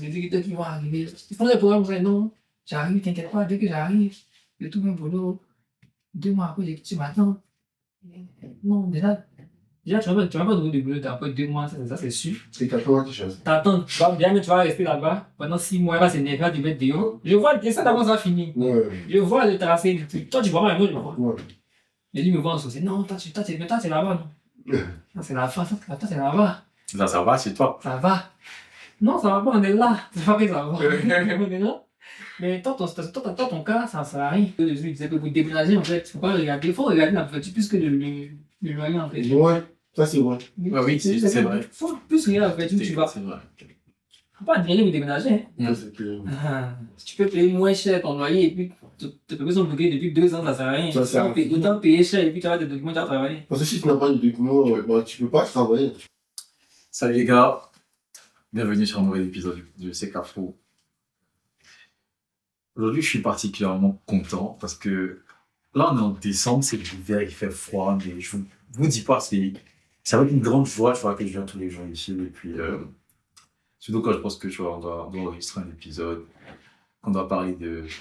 Les directeurs qui vont arriver, ils font des programmes, mais non, j'arrive, t'inquiète pas, dès que j'arrive, je trouve un boulot. 2 mois après, j'ai dit, tu m'attends. Non, déjà, tu vas pas trouver de boulot après 2 mois, ça c'est sûr. C'est 80 choses. T'attends, bien, mais tu vas rester là-bas pendant 6 mois, il va s'énerver, il va te mettre dehors. Je vois, et ça d'abord ça finit. Ouais. Je vois le tracé du truc. Toi, tu vois pas, moi, je vois. Ouais. Et lui me voit en sauce. Non, toi, c'est là-bas, non. Ça, c'est la fin, ça, c'est là-bas. Là, ça va, c'est toi. Ça va. Non, ça va pas, on est là. C'est pas vrai, ça va. On est là. Mais toi, ton cas, ça sert à rien. Je disais que pour déménager, en fait, faut pas regarder. Il faut regarder la facture plus que le loyer, en fait. Ouais, ça c'est vrai. Ah oui, c'est vrai. Il faut plus regarder la facture où tu vas. C'est vrai. Faut pas dire pour déménager. Ça, c'est clair. Si tu peux payer moins cher ton loyer et puis tu peux besoin de payer depuis 2 ans, ça sert à rien. Ça sert à rien. Autant payer cher et puis tu as des documents, tu as travaillé. Parce que si tu n'as pas de documents, bah, tu peux pas travailler. Salut les gars, bienvenue sur un nouvel épisode de C'est Afro. Aujourd'hui, je suis particulièrement content parce que là, on est en décembre, c'est l'hiver, il fait froid, mais je vous dis pas, c'est avec une grande joie, tu vois, que je viens tous les jours ici. Et puis, surtout quand je pense que tu vois, on doit enregistrer un épisode, qu'on doit parler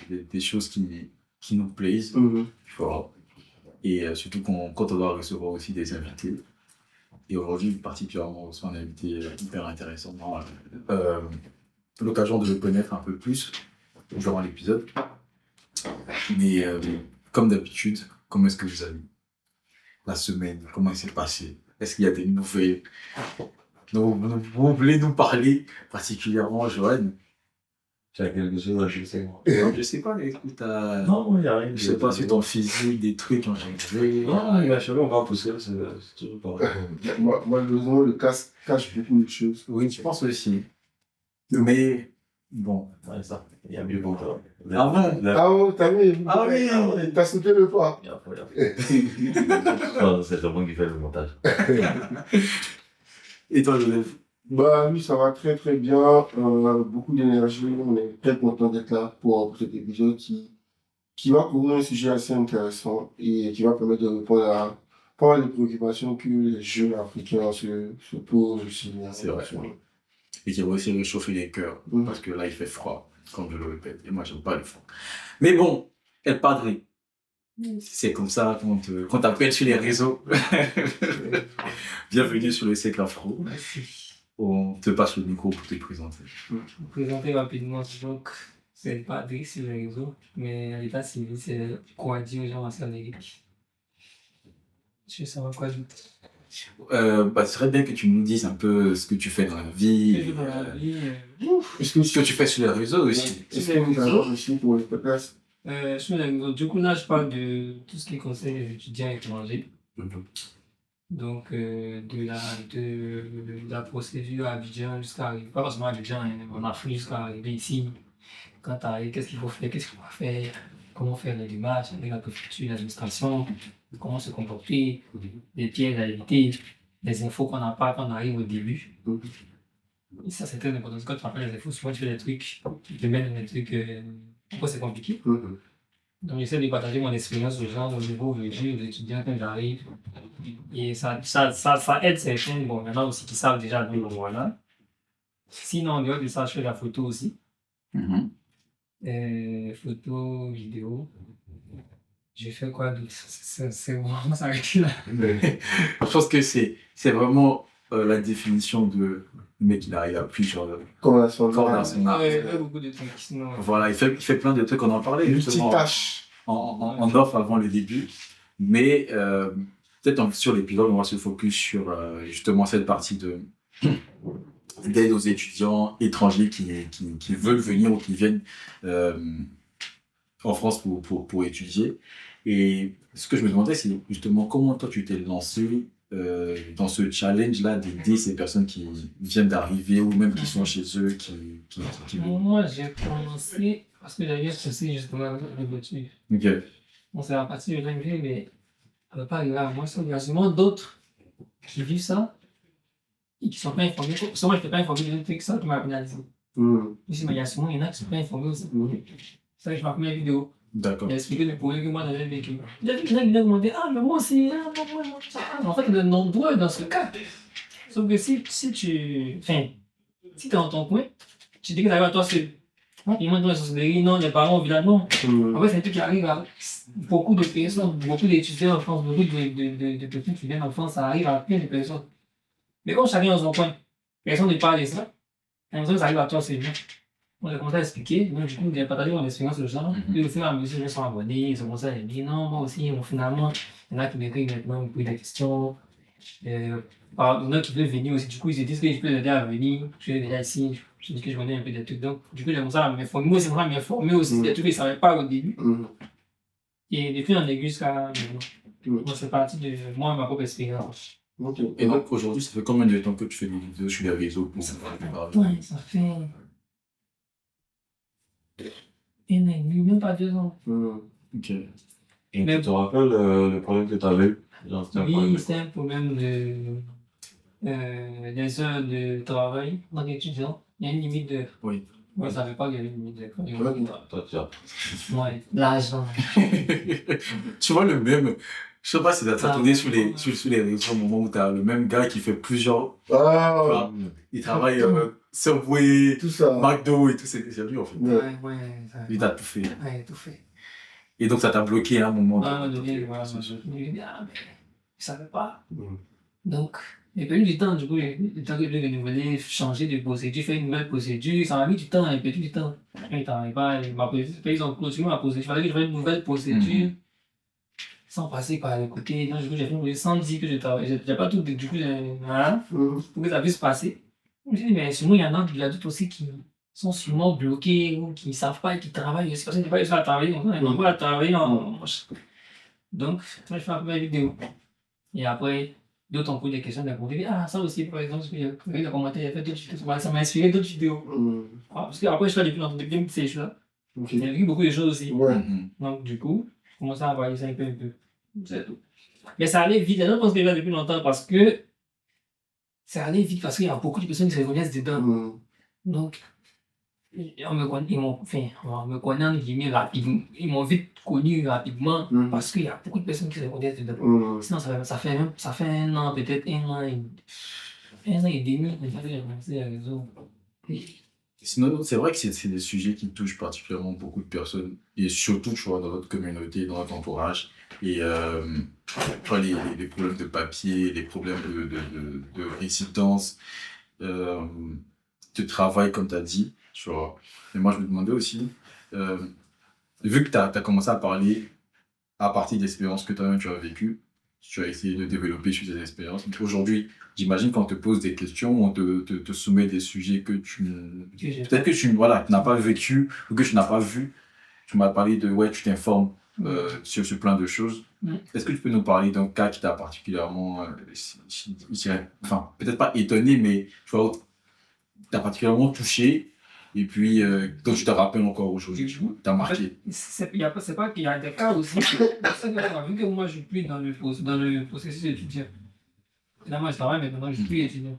des choses qui nous plaisent, tu vois. Et surtout quand on doit recevoir aussi des invités. Et aujourd'hui, particulièrement, on reçoit un invité hyper intéressant. L'occasion de le connaître un peu plus durant l'épisode. Mais comme d'habitude, comment est-ce que vous avez eu la semaine? Comment il s'est passé? Est-ce qu'il y a des nouvelles dont vous voulez nous parler particulièrement, Johan? Tu as quelque chose, je sais. Non, je sais pas, mais écoute, Non, il n'y a rien. je sais pas sur ton physique, des trucs en général. Non, il va chérie, on va pousser, c'est toujours pareil. Malheureusement, le casque cache beaucoup de choses. Oui, je pense aussi. Mais bon. Ouais, ça, il y a mieux pour toi. Ah bon? Ah oh, t'as vu? Ah oui. T'as sauté le pas. Il y a pas. C'est le bon qui fait le montage. Et toi, Joseph? Bah oui, ça va très très bien. Beaucoup d'énergie. On est très content d'être là pour cet épisode qui va couvrir un sujet assez intéressant et qui va permettre de répondre à pas mal de préoccupations que les jeunes africains se posent aussi. C'est vrai. Et qui va aussi réchauffer les cœurs, parce que là, il fait froid, comme je le répète. Et moi, j'aime pas le froid. Mais bon, El Padre, c'est comme ça qu'on t'appelle sur les réseaux. Bienvenue sur le Cercle Afro. Merci. On te passe le micro pour te présenter. Vous présenter rapidement, donc, c'est pas Padre sur les réseaux, mais à l'état civil, c'est Kouadi Jean-Marcel-Éric. Je sais pas quoi d'autre. Ce serait bien que tu nous dises un peu ce que tu fais dans la vie, ce que tu fais sur les réseaux aussi. Est-ce que vous avez aussi pour le podcast? Sur les réseaux, du coup, là, je parle de tout ce qui concerne les étudiants étrangers. Donc, de la procédure à Abidjan jusqu'à arriver, pas forcément à Abidjan, en Afrique jusqu'à arriver ici. Quand tu arrives, qu'est-ce qu'il faut faire, qu'est-ce qu'on va faire, comment faire les démarches avec la préfecture, l'administration, comment se comporter, les pièges à éviter, les infos qu'on n'a pas quand on arrive au début. Et ça, c'est très important. Quand tu rappelles les infos, souvent tu fais des trucs, tu te mets dans des trucs, pourquoi c'est compliqué. Donc, j'essaie de partager mon expérience aux gens, au niveau aux étudiants quand j'arrive. Et ça aide certains, bon, maintenant aussi qui savent déjà, donc voilà. Sinon, en dehors de ça, je fais la photo aussi. Photo, vidéo. J'ai fait quoi d'autre? C'est vraiment s'arrêter là. Je pense que c'est vraiment la définition de le mec qui arrive à plusieurs corps dans son art. Beaucoup de trucs. Sinon, Voilà, il fait plein de trucs, on en parlait justement Multitâche. en off avant le début. Mais peut-être sur l'épisode, on va se focus sur justement cette partie d'aide aux étudiants étrangers qui veulent venir ou qui viennent en France pour étudier. Et ce que je me demandais, c'est justement comment toi tu t'es lancé dans ce challenge-là d'aider ces personnes qui viennent d'arriver ou même qui sont chez eux, qui moi, j'ai commencé parce que j'avais associé justement avec la voiture. Ok. Bon, c'est à partir de là, mais ça ne va pas arriver à moi. Il y a sûrement d'autres qui vivent ça et qui ne sont pas informés. Souvent, je n'étais pas informé de trucs ça qui m'a pénalisé. Ici, mais il y a sûrement il y en a qui ne sont pas informés aussi. C'est ça que je ma première vidéo. D'accord. Il a expliqué le problème que moi j'avais vécu. Il y a quelqu'un qui m'a demandé, ah, mais moi aussi, en fait, on est nombreux dans ce cas. Sauf que si tu es dans ton coin, Tu dis que ça arrive à toi, c'est. Ils montent dans les sorcelleries, non, les parents au village, non. En fait, c'est un truc qui arrive à beaucoup de personnes, beaucoup d'étudiants en France, beaucoup de personnes qui viennent en France, ça arrive à plein de personnes. Mais comme chacun dans son coin, personne ne parle de ça. Quand ça arrive à toi, c'est bien. On a commencé à expliquer, donc du coup, j'ai partagé mon expérience de genre. Et au fur et à mesure, ils sont abonnés, ils ont commencé à dire non, moi aussi, bon, finalement, il y en a qui m'écrivent maintenant, ils posent des questions. Il y en a qui veulent venir aussi, du coup, ils se disent que je peux les aider à venir. Je suis déjà ici, je dis que je connais un peu des trucs. Donc, du coup, j'ai commencé à m'informer. Moi, c'est vraiment m'informer aussi des trucs que je ne savais pas au début. Et depuis, on aiguille jusqu'à maintenant. Donc, c'est parti de moi, ma propre expérience. Et donc aujourd'hui, ça fait combien de temps que tu fais des vidéos sur les réseaux pour parler? Ouais, ça fait 1 an et demi, même pas 2 ans. Ok. Et Mais- tu te rappelles le problème que tu avais eu? Genre, c'était un problème Oui, de c'est un problème des heures de travail en tant qu'étudiant. Il y a une limite d'heures. Oui. Moi, je ne savais pas qu'il y avait une limite d'heures. quoi? Toi, tu as. Ouais, l'argent. Tu vois le même, je sais pas si t'as tourné sur les réseaux au moment où t'as le même gars qui fait plusieurs, tu vois, il travaille Subway, Tout ça. McDo et tout, c'est lui en fait. Ouais, Il t'a tout fait. ouais, tout fait. Et donc ça t'a bloqué à un moment. À un moment donné, voilà, je me suis dit, ah, mais je savais pas. Donc, j'ai perdu du temps, du coup, le temps que je devais renouveler, changer de procédure, faire une nouvelle procédure, ça m'a mis du temps, j'ai perdu du temps. Quand il travaille pas, ils ont clôturé ma procédure, il fallait que je fasse une nouvelle procédure, sans passer par le côté. Donc, du coup, j'ai fait une procédure sans dire que je travaille. J'ai pas tout, du coup, voilà, pour que ça puisse passer. Je me suis dit, mais sûrement, il y en a d'autres aussi qui sont sûrement bloqués ou qui ne savent pas et qui travaillent. C'est parce qu'ils n'ont pas réussi à travailler, ils n'ont pas à travailler en. Donc, moi, je fais ma première vidéo. Et après, d'autres ont posé des questions, des commentaires. Ah, ça aussi, par exemple, il y a eu des commentaires, il y a fait d'autres vidéos. Ça m'a inspiré d'autres vidéos. Parce qu'après, je suis là depuis longtemps, depuis 2016, je suis là. J'ai vu beaucoup de choses aussi. Donc, du coup, je commençais à varier ça un peu. C'est tout. Mais ça allait vite. Les gens pensent que je suis là depuis longtemps parce que ça allait vite parce qu'il y a beaucoup de personnes qui se reconnaissent dedans. Donc, on me connaît entre guillemets rapidement. Ils m'ont vite connu rapidement parce qu'il y a beaucoup de personnes qui se reconnaissent dedans. Sinon, ça fait 1 an, peut-être 1 an et demi que j'ai commencé les réseaux. Sinon, c'est vrai que c'est des sujets qui touchent particulièrement beaucoup de personnes, et surtout, tu vois, dans notre communauté, dans notre entourage. Et tu vois, les problèmes de papier, les problèmes de résidence, de travail, comme tu as dit, tu vois. Et moi, je me demandais aussi, vu que tu as commencé à parler à partir d'expériences que toi-même tu as vécues, tu as essayé de développer sur ces expériences. Aujourd'hui, j'imagine qu'on te pose des questions, on te soumet des sujets que peut-être que tu n'as pas vécu ou que tu n'as pas vu. Tu m'as parlé de, ouais, tu t'informes sur plein de choses. Est-ce que tu peux nous parler d'un cas qui t'a particulièrement, enfin, peut-être pas étonné, mais tu vois, t'as particulièrement touché, et puis dont tu te rappelles encore aujourd'hui, t'as marqué. C'est pas qu'il y a des cas aussi. Vu que moi je suis plus dans le processus étudiant. Là, moi je travaille, mais maintenant je suis plus étudiant.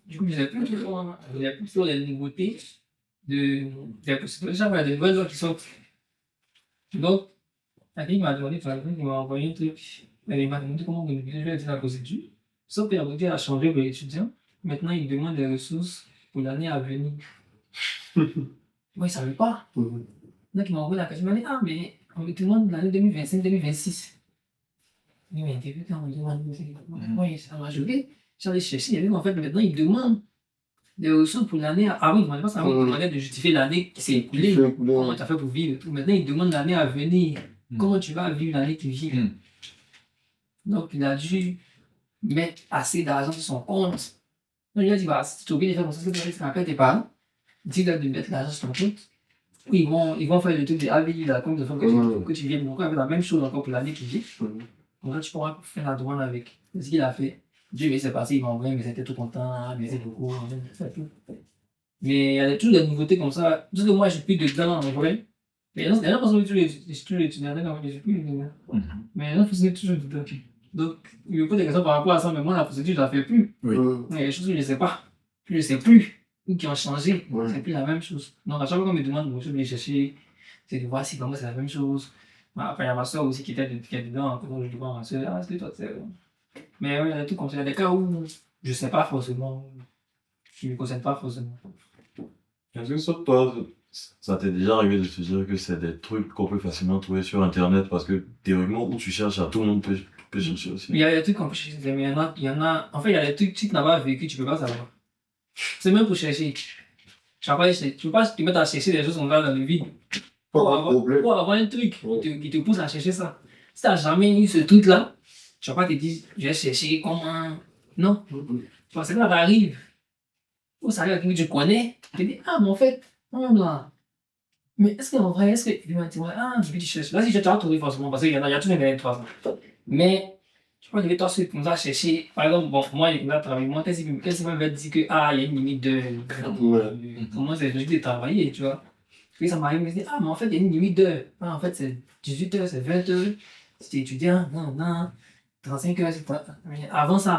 Du coup, je n'ai plus toujours les nouveautés des procédures. Déjà, il y a des nouvelles lois qui sortent. Donc, la fille m'a demandé, par exemple, il m'a envoyé un truc. Il m'a demandé comment je vais faire la procédure. Sauf que la procédure a changé pour l'étudiant. Maintenant, il demande des ressources pour l'année à venir. Moi, il ne savait pas. Donc, il m'a envoyé la question. Il m'a dit, ah, mais on me demande l'année 2025-2026. Mais depuis quand on me demande, oui, ça m'a joué. J'ai allé chercher, il y a vu qu'en fait, maintenant, il demande des ressources pour l'année. Ah oui, il ne demandait pas ça, il demandait de justifier l'année qui s'est écoulée. Comment tu as fait pour vivre. Maintenant, il demande l'année à venir. Comment tu vas vivre l'année qui vient. Donc, il a dû mettre assez d'argent sur son compte. Donc, il a dit, bah, si tu es obligé de faire comme ça, c'est ce qu'on appelle tes parents. Dis-leur de mettre l'argent sur ton compte. Oui, ils vont faire le truc de AVI, la compte de fonds que tu viennes encore avec la même chose encore pour l'année qui vient. Donc là, tu pourras faire la demande avec. C'est ce qu'il a fait. Dieu, mais c'est passé, il m'a envoyé, mais c'était tout content, merci beaucoup, c'est tout. Mais il y a toujours des nouveautés comme ça. Juste que moi, je suis plus dedans, en vrai. Mais les gens pensent que je suis toujours étudiant, je suis plus dedans. Mais les gens pensent que je suis toujours dedans. Donc, il me pose des questions par rapport à ça, mais moi, la procédure, je ne la fais plus. Oui. Il y a des choses que je ne sais pas. Je ne sais plus. Ou qui ont changé. C'est plus la même chose. Donc, à chaque fois qu'on me demande, je vais les chercher, c'est de voir si vraiment c'est la même chose. Enfin, il y a ma soeur aussi qui était dedans, donc je dis à ma soeur, ah, c'est toi, c'est. Mais oui, il y a tout comme ça. Il y a des cas où je ne sais pas forcément, qui ne me concernent pas forcément. Est-ce que sur toi, ça t'est déjà arrivé de te dire que c'est des trucs qu'on peut facilement trouver sur Internet parce que théoriquement, où tu cherches, tout le monde peut chercher aussi. Il y a des trucs qu'on peut chercher, mais il y en a. En fait, il y a des trucs que tu n'as pas vécu, tu peux pas savoir. C'est même pour chercher. Tu peux pas te mettre à chercher des choses qu'on a dans le vide. Pas de problème. Pour avoir un truc qui te pousse à chercher ça. Si tu n'as jamais eu ce truc-là, tu vas pas te dire, je vais chercher comment. Non. Tu vois, c'est là, t'arrives. Oh, ça arrive à quelqu'un que tu connais. Tu te dis, ah, mais en fait, là. Mais est-ce qu'en vrai, est-ce que. Il va te dire, ah, je vais te chercher. Là, si tu vas trouver forcément, parce qu'il y en a, il y a toujours des 3 ans. Mais, tu peux dire, toi, ceux qui nous ont cherché. Par exemple, bon, moi, il a travaillé. Moi, qu'est-ce qu'il m'a dit que, ah, il y a une limite de. Comment c'est logique de travailler, tu vois. Puis ça m'arrive, je me dis, ah, mais en fait, il y a une limite d'heures. Ah, en fait, c'est 18 heures, c'est 20 heures. Si tu es étudiant, non, 35 heures, c'est pas. Mais avant ça,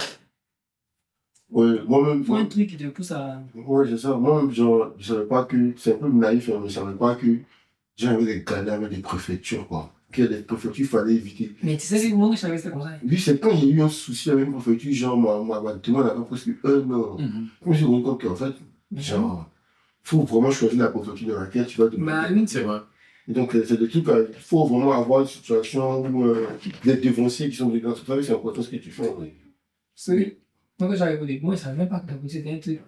Ouais, moi-même, il faut un truc qui te pousse à. ouais, c'est ça. Moi-même, genre, je savais pas que, c'est un peu naïf, hein, mais je savais pas que j'avais des galères avec des préfectures, quoi. Que les préfectures, il fallait éviter. Mais tu sais, c'est moi que je savais c'était comme ça. Lui, c'est quand j'ai eu un souci avec une préfecture, genre, ma demande avait presque 1 an. Je me suis rendu compte qu'en fait, genre, faut vraiment choisir la préfecture dans laquelle tu vas te Bah mettre. oui. C'est vrai. Et donc, c'est des trucs, il faut vraiment avoir une situation où les dévanciers qui sont dedans, tout ça, c'est important ce que tu fais. C'est. Moi, quand j'arrive au début, moi, je savais même pas que la police c'était un truc.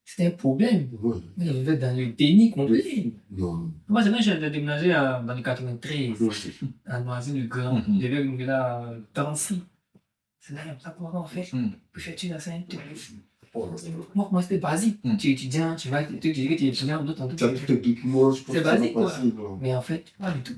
C'était un problème. Ouais. Moi, je vivais dans le déni complet. Non. Moi, c'est quand j'ai déménagé dans le 93, à Noisy-le-Grand. Je devais mourir là à Drancy. C'est là, il y a ça pour en fait. Préfecture, là, c'est un truc. Moi, c'était basique. Tu es étudiant, tu vas, tu dis que tu es étudiant, d'autres en tout. Tu as tous tes documents, je pense C'est que ça va basique, quoi. passer, non. Mais en fait, pas du tout.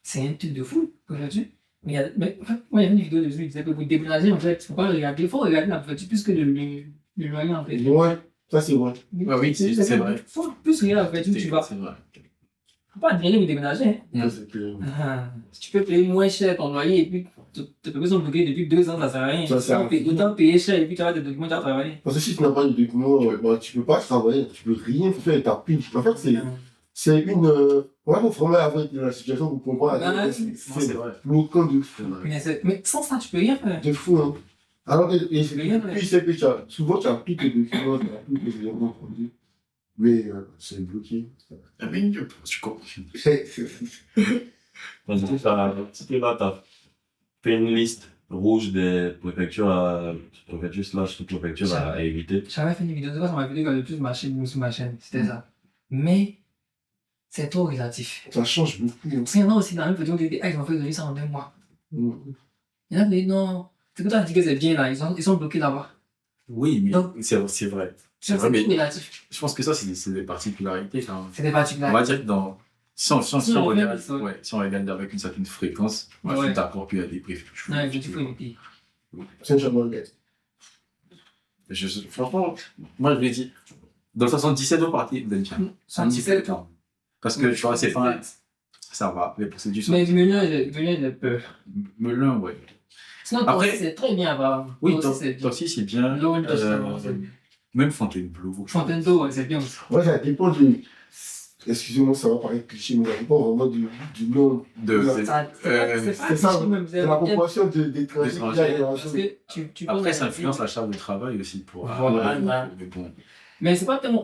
C'est un truc de fou, aujourd'hui. Mais, en fait, moi, il y avait une vidéo dessus qui disait que pour déménager, en fait, il ne faut pas regarder, il faut regarder la préfecture plus que le loyer, en fait. Ouais, ça c'est vrai. Ouais, oui, c'est vrai. Il faut plus regarder la préfecture où tu vas. C'est vrai. Faut pas dire pour déménager. Hein. Ça, c'est clair. Si tu peux payer moins cher ton loyer et puis tes papiers sont bloqués depuis 2 ans, ça sert à rien. Ça sert à rien. Autant payer cher et puis tu as des documents, tu as travaillé. Parce que si tu n'as pas de documents, bah, tu peux pas travailler, tu peux rien faire avec ta pile. En fait, c'est une. Ouais, faut vraiment avoir la situation pour comprendre. Ouais, C'est vrai. bloquant de fou. Mais sans ça, tu peux rien faire. De fou, hein. Alors, et Rien faire. puis c'est que souvent tu as tous tes documents, tu as tous tes éléments produits, mais c'est bloqué. Ah, mais tu comprends. Parce que c'était là, t'as fait une liste rouge des préfectures sous-préfectures à éviter. J'avais fait une vidéo, c'est quoi, ça m'a vidéo qui a le plus marché sur ma chaîne, c'était ça. Mais c'est trop relatif. Ça change beaucoup. Hein. Parce qu'il y en a aussi dans la même vidéo qui dit, ah, ils ont fait donner ça en 2 mois. Mm. Il y en a qui disent, non, c'est que toi, tu dis que c'est bien là, ils sont bloqués là-bas. Oui, mais Donc, c'est vrai. C'est vrai, trop mais- relatif. Je pense que ça, c'est des particularités quand même. C'est des On particularités. va dire que si on Si on regarde, regarde, ouais, si on regarde avec une certaine fréquence, moi, je Ouais. suis d'accord qu'il y a des préfectures. Ouais, je dis faut éviter. C'est un changement. Franchement, moi, je l'ai dit. Dans le 77, on partit de Bencham. 77. Parce que, tu vois, c'est pas. Ça va, les procédures sont. Mais Melun, j'ai peur. Melun, ouais. Sinon, Après- Torcy, c'est très bien à Oui, Torcy, c'est bien. Torcy, c'est bien. L'eau, c'est bien. Même Fontainebleau. Fontainebleau, ouais, c'est bien aussi. Ouais, ça dépend du. Excusez-moi, ça va paraître cliché, mais ça dépend vraiment du nom. De- Ça- Euh, pas C'est ça, cliché, même, c'est la proportion d'étrangers qu'il y a dans la Parce zone. que tu Après, peux- ça influence la charge de travail aussi pour. Voilà. Mais bon. Mais c'est pas tellement.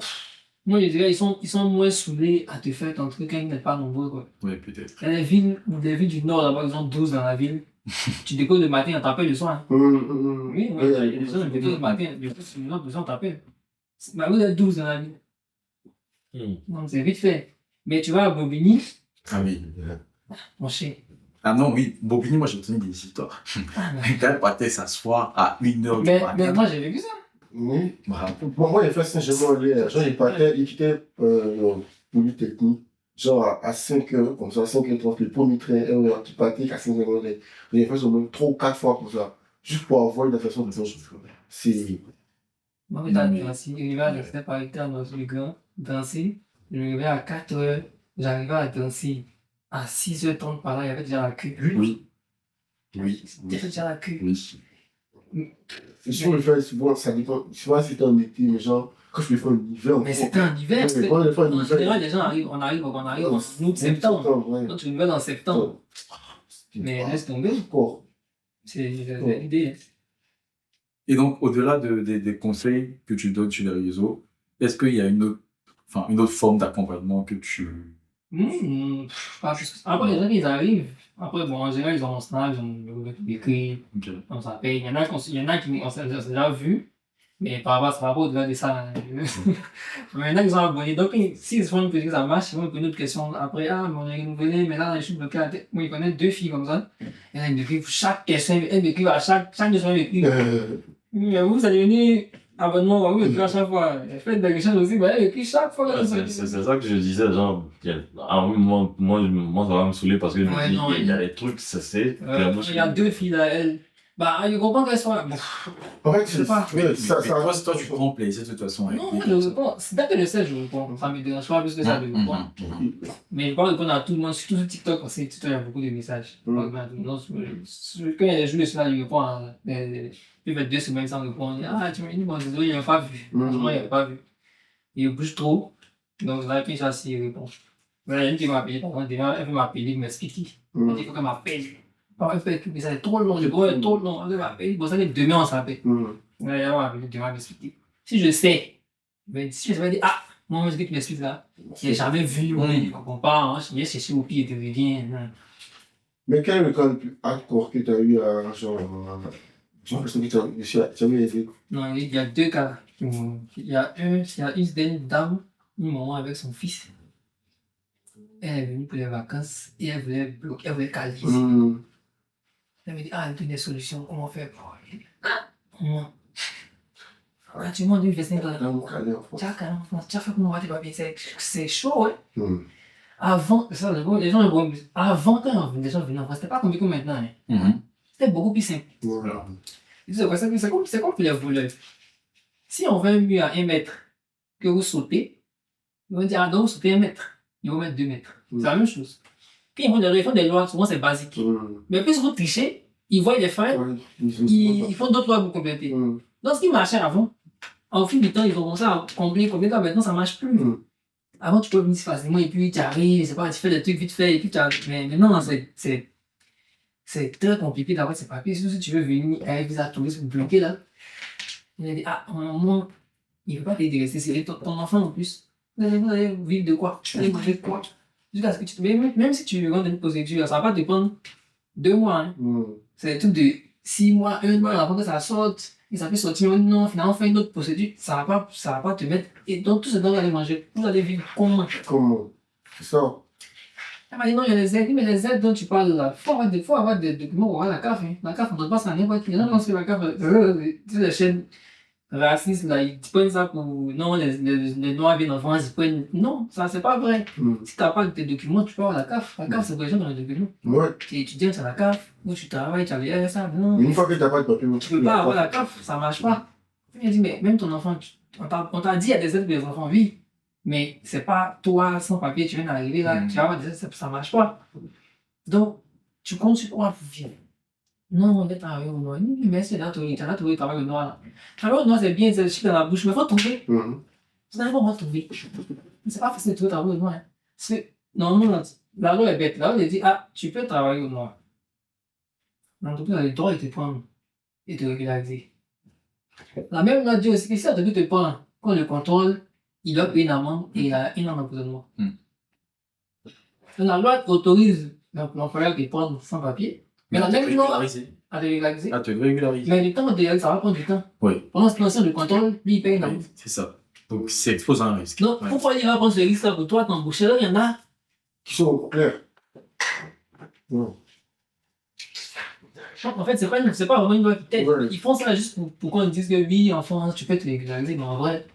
Moi, je dirais, ils sont moins saoulés à te faire ton truc quand ils n'êtes pas nombreux, quoi. Ouais, peut-être. Il y a des villes du Nord, là-bas, ils ont 12 dans la ville. Tu décolles le matin, on t'appelle le soir. Oui, oui, il y a des gens qui décollent le matin, du coup, c'est le Nord, le soir, on t'appelle. Bah, vous êtes 12 dans la ville. Donc, c'est vite fait. Mais tu vois, à Bobigny, Ah oui. mon chien. Ah non, oui, Bobigny, moi j'ai entendu des histoires. Ah, mais- Quand elle partait s'asseoir à 1h du mais matin. moi, j'ai vécu ça. Oui. Bravo. Moi, j'ai fait Saint-Germain-en-Laye. Genre, il quittait Polytechnique. Genre, à 5h, comme ça, 5h30, le premier train, tu partais à Saint-Germain-en-Laye. J'ai fait au moins 3 ou 4 fois comme ça. Juste pour avoir une façon de faire. C'est. Moi, j'étais à Drancy. L'hiver, j'étais par hectare dans le grand. Drancy. Je me réveillais à 4h. J'arrivais à Drancy. À 6h30 par là, il y avait déjà la queue. Oui. Oui. Il y avait déjà la queue. Oui. C'est sûr, le faire souvent, ça dépend. Souvent, c'était en été, mais genre, quand je le fais en hiver. Mais c'était en hiver. Parce que, Quand je le fais en en hiver. général, les gens arrivent, on arrive en août, septembre. Ouais. Donc, tu le mets dans septembre. Mais laisse tomber. Encore. C'est l'idée. Et donc, au-delà des conseils que tu donnes sur les réseaux, est-ce qu'il y a une autre enfin, une autre forme d'accompagnement que tu... Pas plus que ça. Après, les gens, ils arrivent. Après, bon, en général, ils ont mon snap, ils ont écrit, Ok. on s'appelle. Il y en a, on s'est déjà vu, mais par rapport à ça, va pas au-delà de ça. Mais il y en a qui sont abonnés. Donc, s'ils font une petite ça marche, ils vont me poser une autre question. Après, ah, mais on est renouvelé, mais là, je suis bloqué à la tête. Moi, ils connaissent 2 filles comme ça. Et là, ils m'écrivent chaque question, elles m'écrivent à chaque 2 semaines, ils m'écrivent. Mais vous allez venir abonnement, vous écrivez à chaque fois. Faites des recherches aussi, bah, elle écrit chaque fois. C'est ça que je disais, genre, à un moment, moi, ça va me saouler parce que je me Ouais, dis, non, il y a des trucs, ça c'est. Il y a 2 filles là, elles. Bah, je comprends qu'elles soient. Bon, En fait, je sais pas. Mais toi, tu prends plaisir de toute façon. Non, moi, je réponds. C'est dès que je sais, je réponds. Ça me dérange pas plus que ça de répondre. Mais je parle répondre à tout le monde, surtout sur TikTok, parce que TikTok, il y a beaucoup de messages. Non, quand il y a des jours de cela, je réponds à. Je vais mettre 2 semaines sans répondre. Ah, tu m'as dit, bon, désolé, il n'avait pas vu. Franchement, il n'avait pas vu. Il bouge trop. Donc, là, puis ça, il répond. Mais il y a une qui m'a appelé, par exemple, elle veut m'appeler, m'expliquer. Elle dit, il faut qu'elle m'appelle. Elle fait que ça est trop long, je dois être trop long. Elle m'appelle. Bon, ça fait demain, on s'appelle. Elle m'a appelé demain, m'expliquer. Si je sais, si je vais dire, ah, moi, je dis que tu m'expliques là. Il n'a jamais vu, il ne comprend pas. Hein, je viens chercher au pied et te reviens. Mais quel est le cas le plus hardcore que tu as eu à genre personne que tu as aidé? Non, il y a 2 cas. Il y a une dame, une maman avec son fils. Elle est venue pour les vacances et elle voulait bloquer, elle voulait caler. Elle me dit, ah, elle donne des solutions, comment faire pour. Comment? Ah, tu m'as dit, je vais essayer de la. Tu as fait comment on va tes papiers? C'est chaud, hein? Avant, ça, les gens, avant, quand les gens venaient en France, c'était pas compliqué comme maintenant, hein? C'était beaucoup plus simple. C'est comme pour les voleurs. Si on veut un mur à 1 mètre que vous sautez, ils vont dire, ah, donc vous sautez 1 mètre. Ils vont mettre 2 mètres. C'est la même chose. Puis ils font des lois, souvent c'est basique. Mais plus vous trichez, ils voient des failles, ils font d'autres lois pour compléter. Donc ce qui marchait avant, au fil du temps, ils ont commencé à combler, maintenant ça marche plus. Avant tu peux venir facilement et puis tu arrives, c'est pas, tu fais des trucs vite fait et puis tu arrives. Mais maintenant, c'est très compliqué d'avoir ces papiers. Surtout si tu veux venir à un visa touriste bloqué là. Il a dit, ah, au moment, il ne veut pas t'aider, rester serré, ton enfant en plus. Vous allez vivre de quoi? Vous allez manger de quoi? Jusqu'à ce que tu te... Même si tu rentres dans une procédure, ça va pas te prendre 2 mois. Hein. C'est des trucs de 6 mois, 1 mois, avant que ça sorte. Et ça peut sortir, non, finalement, on fait une autre procédure. Ça va pas te mettre. Et donc, tout ce dont vous allez manger, vous allez vivre comment? Comment? C'est ça. Elle m'a dit non, il y a les aides. Mais les aides dont tu parles là, il faut avoir des documents pour avoir la CAF. Hein. La CAF, on ne donne pas ça à n'importe qui. Les gens pensent que la CAF, toutes les chaînes racistes là, ils prennent ça pour. Non, les noirs viennent en France, ils prennent. Non, ça, c'est pas vrai. Si tu n'as pas tes documents, tu peux avoir la CAF. La CAF, c'est pour les gens dans les documents. Ouais. Tu es étudiant, tu as la CAF. Ou tu travailles, tu as les RSA. Non. Une fois que tu n'as pas de papier, tu peux pas avoir la CAF, ça marche pas. Il a dit, mais même ton enfant, on t'a dit, il y a des aides pour les enfants, oui. Mais c'est pas toi, sans papier, tu viens d'arriver là, tu vas avoir des aides, ça marche pas. Donc, tu comptes sur quoi pour vivre? Non, on est travaillé au noir. Mais c'est là, tu as trouvé le travail au noir là. Travailler au noir, c'est bien, c'est chic dans la bouche, mais il faut trouver. Tu n'arrives pas à trouver. C'est pas facile de trouver le travail au noir. Parce que, normalement, la loi est bête. Là, on dit, ah, tu peux travailler au noir. L'entreprise a le droit de te prendre et te régulariser. La même loi dit aussi que si l'entreprise te prend, quand le contrôle, il doit payer une amende et il a 1 an d'emprisonnement. Donc la loi autorise l'employeur de prendre sans papier, mais la même loi à te régulariser. À te régulariser. Mais le temps de régulariser, ça va prendre du temps. Oui. Pendant ce temps, le contrôle, lui, il paye une amende. C'est ça. Donc c'est exposé à un risque. Donc pourquoi il va prendre ce risque-là pour toi t'embaucher? Là, il y en a qui sont clairs. En fait, c'est pas vraiment une loi qui t'aide. Ils font ça juste pour qu'on dise que oui, en France, tu peux te régulariser, mais en vrai,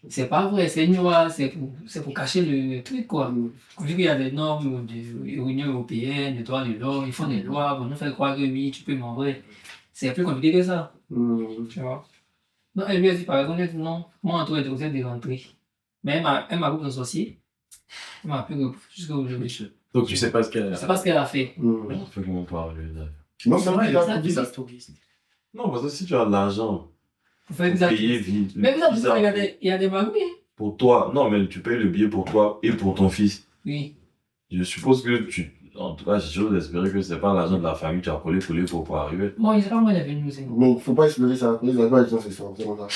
c'est pas vrai. C'est une loi, c'est pour cacher le truc, quoi. Vu qu'il y a des normes de l'Union européenne, des droits de l'homme, ils font des lois pour nous faire croire que oui, tu peux, mais en vrai, c'est plus compliqué que ça. Tu vois? Donc, elle lui a dit, par exemple, non, moi, en tout cas, je de rentrer. Mais elle m'a beaucoup associé. Elle m'a appelé jusqu'à aujourd'hui. Donc, tu sais pas ce qu'elle a fait. C'est pas ce qu'elle a fait. On fait comment parler là? Non, c'est vrai, Non, parce que si tu as de l'argent pour faire pour payer vite. Mais vous savez, il y a des magouilles. Pour toi, non, mais tu payes le billet pour toi et pour ton fils. Oui. Je suppose que en tout cas, j'ai toujours espéré que c'est pas l'argent de la famille que tu as collé pour arriver. Bon, il sait pas moi, il est venu aussi. Mais il ne faut pas espérer ça. Les adultes, c'est ça. C'est comme ça.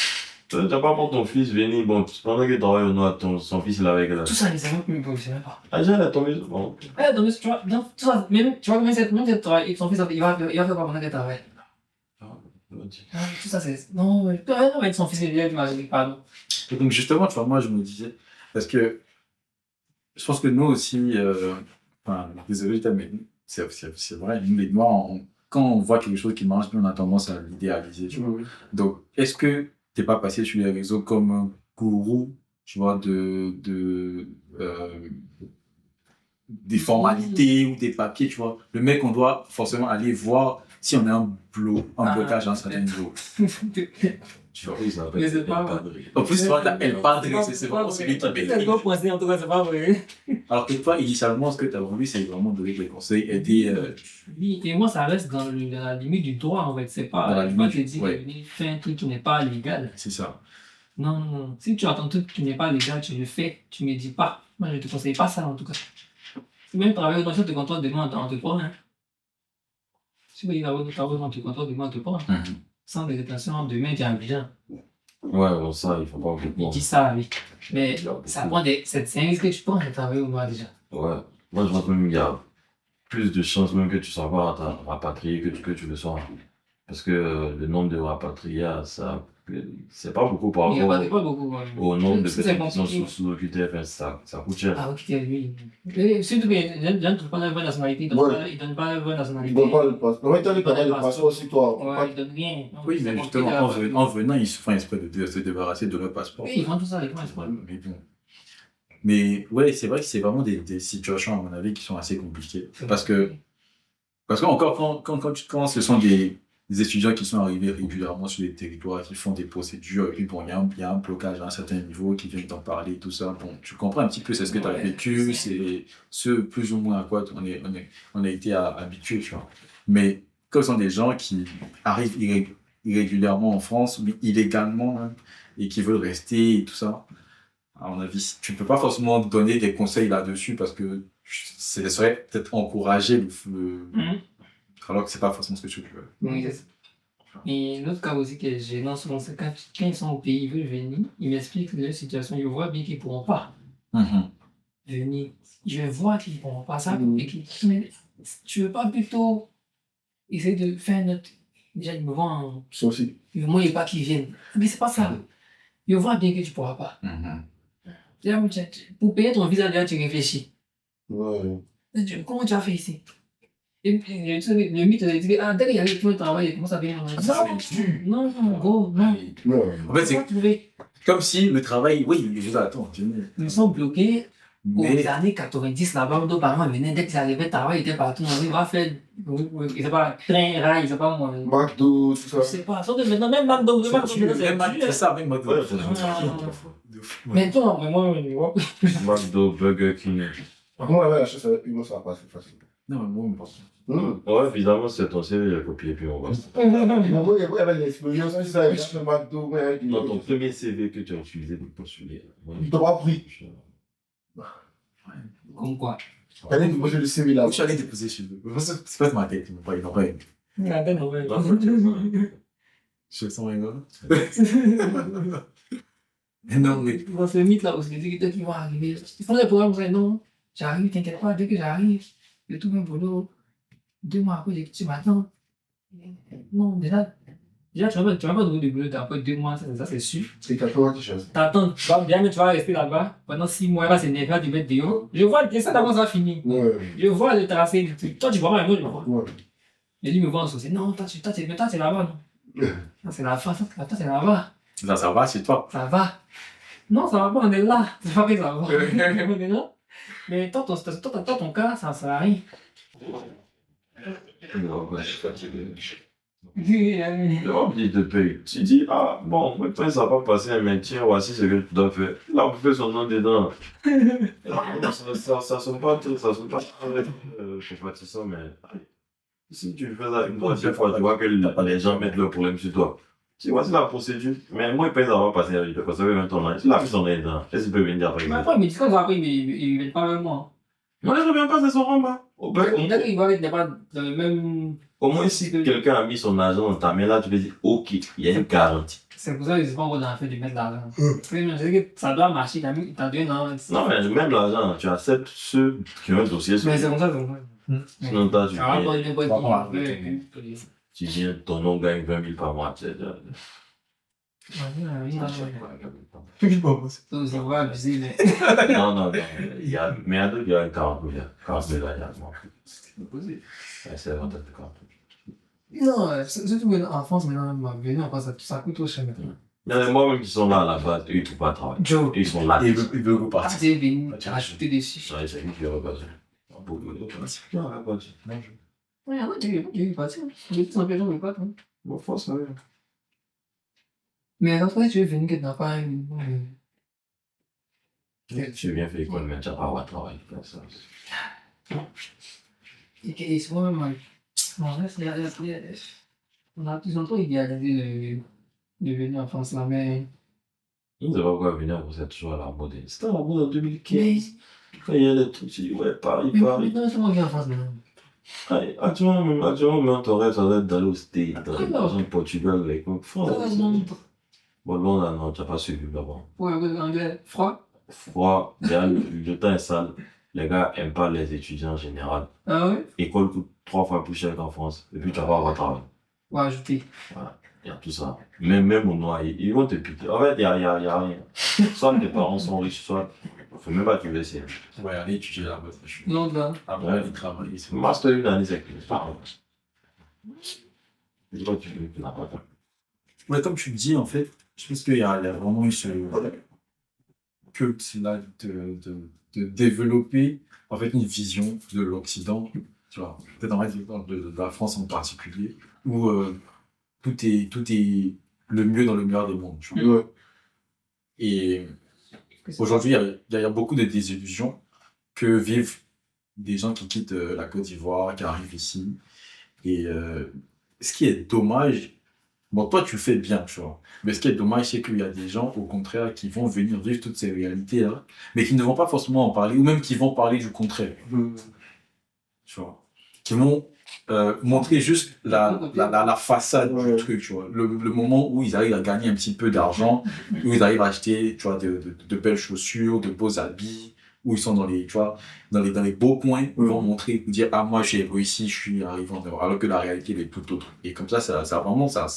T'as pas pour ton fils venir, bon, pendant qu'il travaille au noir, son fils il est avec là. Tout ça, les amis, je sais même pas. Ah, déjà, il a tombé. Bon. Ouais, donc, tu vois, tout ça, même, tu vois, même cette travail, son fils, il va faire quoi pendant qu'il travaille? Tout ça, c'est. Non, mais tu peux rien avec son fils, il vient d'imaginer, pardon. Et donc justement, tu vois, moi je me disais, parce que je pense que nous aussi, enfin, désolé, mais c'est vrai, nous les Noirs, quand on voit quelque chose qui marche bien, on a tendance à l'idéaliser, tu vois. Oui. Donc, est-ce que t'es pas passé sur les réseaux comme un gourou, tu vois, des formalités ou des papiers, tu vois. Le mec, on doit forcément aller voir si on a un blocage à un certain niveau. Tu vois, oui, ça va Mais c'est pas pas vrai. En plus, tu vois, là, elle parle de c'est vraiment celui qui C'est maîtrise. pas coincé, en tout cas, c'est pas vrai. Alors que toi, initialement, ce que tu as voulu, c'est vraiment donner des conseils, aider. Oui, et moi, ça reste dans la limite du droit, en fait. C'est Dans la pas. Je vais te limite, dire, ouais. fais un truc qui n'est pas légal. C'est ça. Non, non, non. Si tu attends un truc qui n'est pas légal, tu le fais, tu me dis pas. Moi, je te conseille pas ça, en tout cas. Si même travailler dans te contrôle demain, on te prend, hein. Si vous voulez travailler dans te contrôle demain, on te prend. Sans des détentions, demain, tu es Abidjan. Ouais, bon, ça, il faut pas Il oublier. dit ça, oui. Mais ça prend des. C'est un risque que tu prends de travailler au noir déjà. Ouais. Moi, je pense même qu'il y a plus de chances même que tu sois pas rapatrié que tu le sois. Parce que le nombre de rapatriés, ça, c'est pas beaucoup par Il n'y a rapport pas beaucoup. au nombre de C'est personnes qui sont compliqué. sous OQTF. Ça coûte cher. Ah, ok, oui. Mais surtout que les gens ne trouvent pas la vraie nationalité. Ils ne donnent pas la vraie Ils nationalité. ne donnent pas le passeport. En fait, ils donnent le passeport aussi, toi. Ouais, ils donnent rien. Oui, mais justement, en venant, ils se font exprès de se débarrasser de leur passeport. Oui, ils font tout ça, ils font exprès. Mais bon. Mais ouais, c'est vrai que c'est vraiment des situations, à mon avis, qui sont assez compliquées. Parce que encore, quand ce sont des étudiants qui sont arrivés régulièrement sur les territoires, qui font des procédures, et puis bon, il y a un blocage à un certain niveau, qui viennent t'en parler, tout ça. Bon, tu comprends un petit peu, c'est ce que tu as vécu, c'est ce plus ou moins à quoi on a été habitués, tu vois. Mais quand ce sont des gens qui arrivent irrégulièrement en France, ou illégalement, hein, et qui veulent rester et tout ça, à mon avis, tu ne peux pas forcément donner des conseils là-dessus parce que ce serait peut-être encourager alors que c'est pas forcément ce que tu veux. Oui, c'est ça. Et l'autre cas aussi que j'ai gênant souvent, c'est quand ils sont au pays, ils veulent venir, ils m'expliquent leur situation, ils voient bien qu'ils ne pourront pas venir. Je vois qu'ils ne pourront pas ça. Et mais tu veux pas plutôt essayer de faire notre. Déjà, ils me voient Ça aussi. moi, il n'y a pas qu'ils viennent. Mais c'est pas ça. Ils voient bien que tu ne pourras pas. Déjà, pour payer ton visa, déjà, tu réfléchis. Ouais. Comment tu as fait ici? Et le mythe, il dit, ah, dès qu'il y a le travail, il commence à venir. Non, gros, non. En fait, c'est comme si le travail, oui, je vous attends. Ils sont bloqués Mais aux années 90, là-bas, nos parents venaient, dès qu'ils arrivaient, le travail était partout. On va faire, ils ne pas, train, rail, ils ne pas, moi. McDo, tout ça. Je sais pas, sauf que maintenant, même McDo, c'est ça, même moi. Ouais, mais toi, mais moi, McDo, Burger King. Par contre, la chose avec Hugo, ça va passer facile. Non, mais moi, Ouais, évidemment, c'est ton CV, il a copié, puis on va. Moi, il y avait l'expérience, c'est ça, il y a le McDo, mais Dans ton premier CV que tu as utilisé pour postuler. il t'a pas pris. comme quoi. T'allais déposer le CV là. je suis allé déposer chez eux. C'est pas de ma tête, ils n'ont pas aimé. Je sens un gars. Non, mais. Dans ce mythe là aussi, dès qu'ils vont arriver, ils font des programmes, ils disent non, j'arrive, t'inquiète pas, dès que j'arrive, je trouve un boulot. 2 mois après, j'ai dit, tu m'attends. Non, déjà, tu vas pas trouver du boulot après 2 mois, ça c'est sûr. C'est 80 qui cherche. T'attends, tu vas bien, mais tu vas rester là-bas pendant 6 mois, il va s'énerver, tu vas te dehors. Je vois, et ça d'avant ça finit. Ouais. Je vois le tracé du truc. Toi, tu vois pas, moi, je vois. Ouais. Et lui me voit en sauce. Non, toi, c'est là-bas, non. Ça, c'est la fin, ça, c'est là-bas. Là, ça va, c'est toi. Ça va. Non, ça va pas, on est là. C'est pas vrai que ça va. On est là. Mais toi, ton cas, ça sert à rien. Non, je suis fatigué. Oui, Le rempli de paye. Tu dis, ah, bon, maintenant ça va pas passer, mais tiens, voici ce que tu dois faire. Là, on peut son nom dedans. Ça sonne pas très compatissant, mais si tu fais ça une fois, deux fois, tu vois que les gens mettent le problème sur toi. Tu vois, c'est la procédure. Mais moi, il peut avoir passé la vie, parce que ça fait 20 ans. Il a fait son nez dedans. Qu'est-ce qu'il peut venir après? mais après, il me dit quand ça après, il vient pas avec moi. Moi, je ne reviens pas, c'est son rang, Il va être pas dans le même. Au moins, si quelqu'un a mis son argent dans ta main, là, tu peux dire, ok, il y a une garantie. C'est pour ça que je ne sais pas encore dans la fait de mettre l'argent. Parce que je sais que ça doit marcher quand même. T'as 2 ans. Non, mais même l'argent, tu acceptes ceux qui ont un dossier sur Mais c'est comme ça, c'est comme ça. sinon, toi, Ah, bon, il est pas Bon, dit. tu viens, ton nom gagne 20 000 par mois. Tu sais, Je pas possible. On va abuser, mais. non. Il y a, mais il y a d'autres qui ont 40 000. 40 000 là, C'est possible. c'est vraiment de 40 000. Non, surtout en France, maintenant, venir en France, ça coûte trop cher maintenant. Il y en a moi-même qui sont là à la base, eux, ils ne trouvent pas de travail. Joe, Ils sont là. Il veut ah, repartir. c'est venu acheter des chiches. Ouais, c'est lui qui est repassé. Non, repassé. Ouais, il est parti. Il est sans personne, il est pas. Bon, force, ça va. Mais après, tu es venu que tu n'as pas un. Tu viens faire école, mais tu n'as pas avoir de travail. Ça. Et c'est moi-même. On a plus longtemps idéalisé de venir en France là, mais. Je ne sais pas pourquoi venir, vous êtes toujours à la mode. C'était à la mode en Mais 2015. Quand il y a des trucs, tu dis, ouais, Paris. maintenant, c'est moi qui viens en France maintenant. Actuellement, ton rêve, ça doit être d'aller au States, dans le Portugal, avec France. Bon, Londres, non, tu n'as pas suivi là-bas. Ouais, anglais, froid. Froid, déjà, le temps est sale. Les gars n'aiment pas les étudiants en général. Ah ouais? École coûte 3 fois plus cher qu'en France. Et puis, tu vas pas avoir de travail. Ouais, ajouter. Voilà. Il y a tout ça. Même au noir, ils vont te piquer. En fait, il y a rien. Soit tes parents sont riches, soit. Faut même pas te laisser. Ouais, aller étudier là-bas. Non, là. Après, il travaille. Master une année, c'est que les parents. Et toi, tu n'as pas ça. Ouais, comme tu le dis, en fait, je pense qu'il y a vraiment eu ce culte là de développer en fait une vision de l'Occident, tu vois, peut-être en fait de la France en particulier, où tout est le mieux dans le meilleur des mondes, tu vois. Ouais. Et aujourd'hui, il y a beaucoup de désillusions que vivent des gens qui quittent la Côte d'Ivoire, qui arrivent ici. Et ce qui est dommage, bon, toi, tu le fais bien, tu vois. Mais ce qui est dommage, c'est qu'il y a des gens, au contraire, qui vont venir vivre toutes ces réalités-là, mais qui ne vont pas forcément en parler, ou même qui vont parler du contraire, tu vois. Qui vont montrer juste la façade du truc, tu vois. Le moment où ils arrivent à gagner un petit peu d'argent, où ils arrivent à acheter, tu vois, de belles chaussures, de beaux habits, où ils sont dans les, tu vois, dans les beaux coins, ils vont montrer, dire, ah, moi, j'ai réussi, je suis arrivé en Europe, alors que la réalité, elle est tout autre. Et comme ça vraiment, ça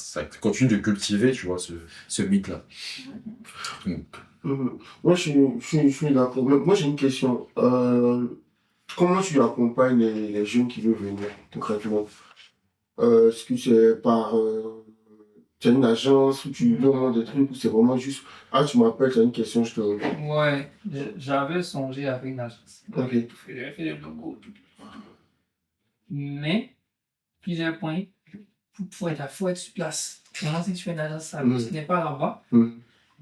continue de cultiver, tu vois, ce mythe-là. Moi, je suis d'accord. Mais moi, j'ai une question. Comment tu accompagnes les jeunes qui veulent venir, concrètement? Est-ce que c'est par... tu as une agence où tu demandes des trucs ou c'est vraiment juste... Ah, tu m'appelles, tu as une question, je te réponds. Ouais, j'avais songé avec une agence. Ok. J'avais fait le logo. Mais, plusieurs points. Faut être sur place. Maintenant, si tu fais une agence, ça n'est pas là-bas.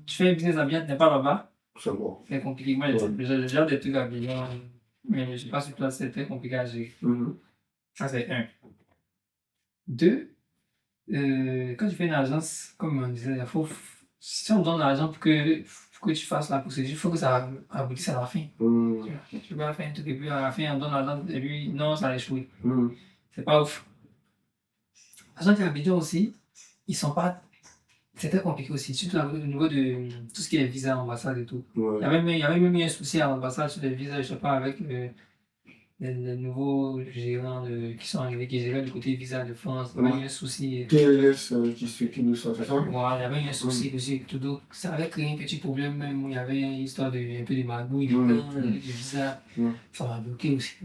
Tu fais un business à bien, tu n'es pas là-bas. C'est bon. C'est compliqué. Moi, j'ai déjà des trucs à bien, mais je ne suis pas sur place, c'est très compliqué à gérer. Ça, c'est un. Deux, quand tu fais une agence, comme on disait, si on donne l'argent pour que tu fasses la procédure, il faut que ça aboutisse à la fin. Tu vas faire un truc et puis à la fin, on donne l'argent et puis non, ça a échoué. C'est pas ouf. Les gens qui habitent aussi, ils sont pas. C'est très compliqué aussi, surtout au niveau de tout ce qui est visa, ambassade et tout. Il y avait même eu un souci à l'ambassade sur les visas, je sais pas, avec les nouveaux gérants qui sont arrivés, qui géraient du côté visa de France. Il y avait eu un souci. TLS qui s'occupe de ça, c'est ça? Voilà, il y avait eu un souci dessus. Tout donc, ça avait créé un petit problème même où il y avait une histoire un peu de magouille, de visa. Ça m'a bloqué aussi.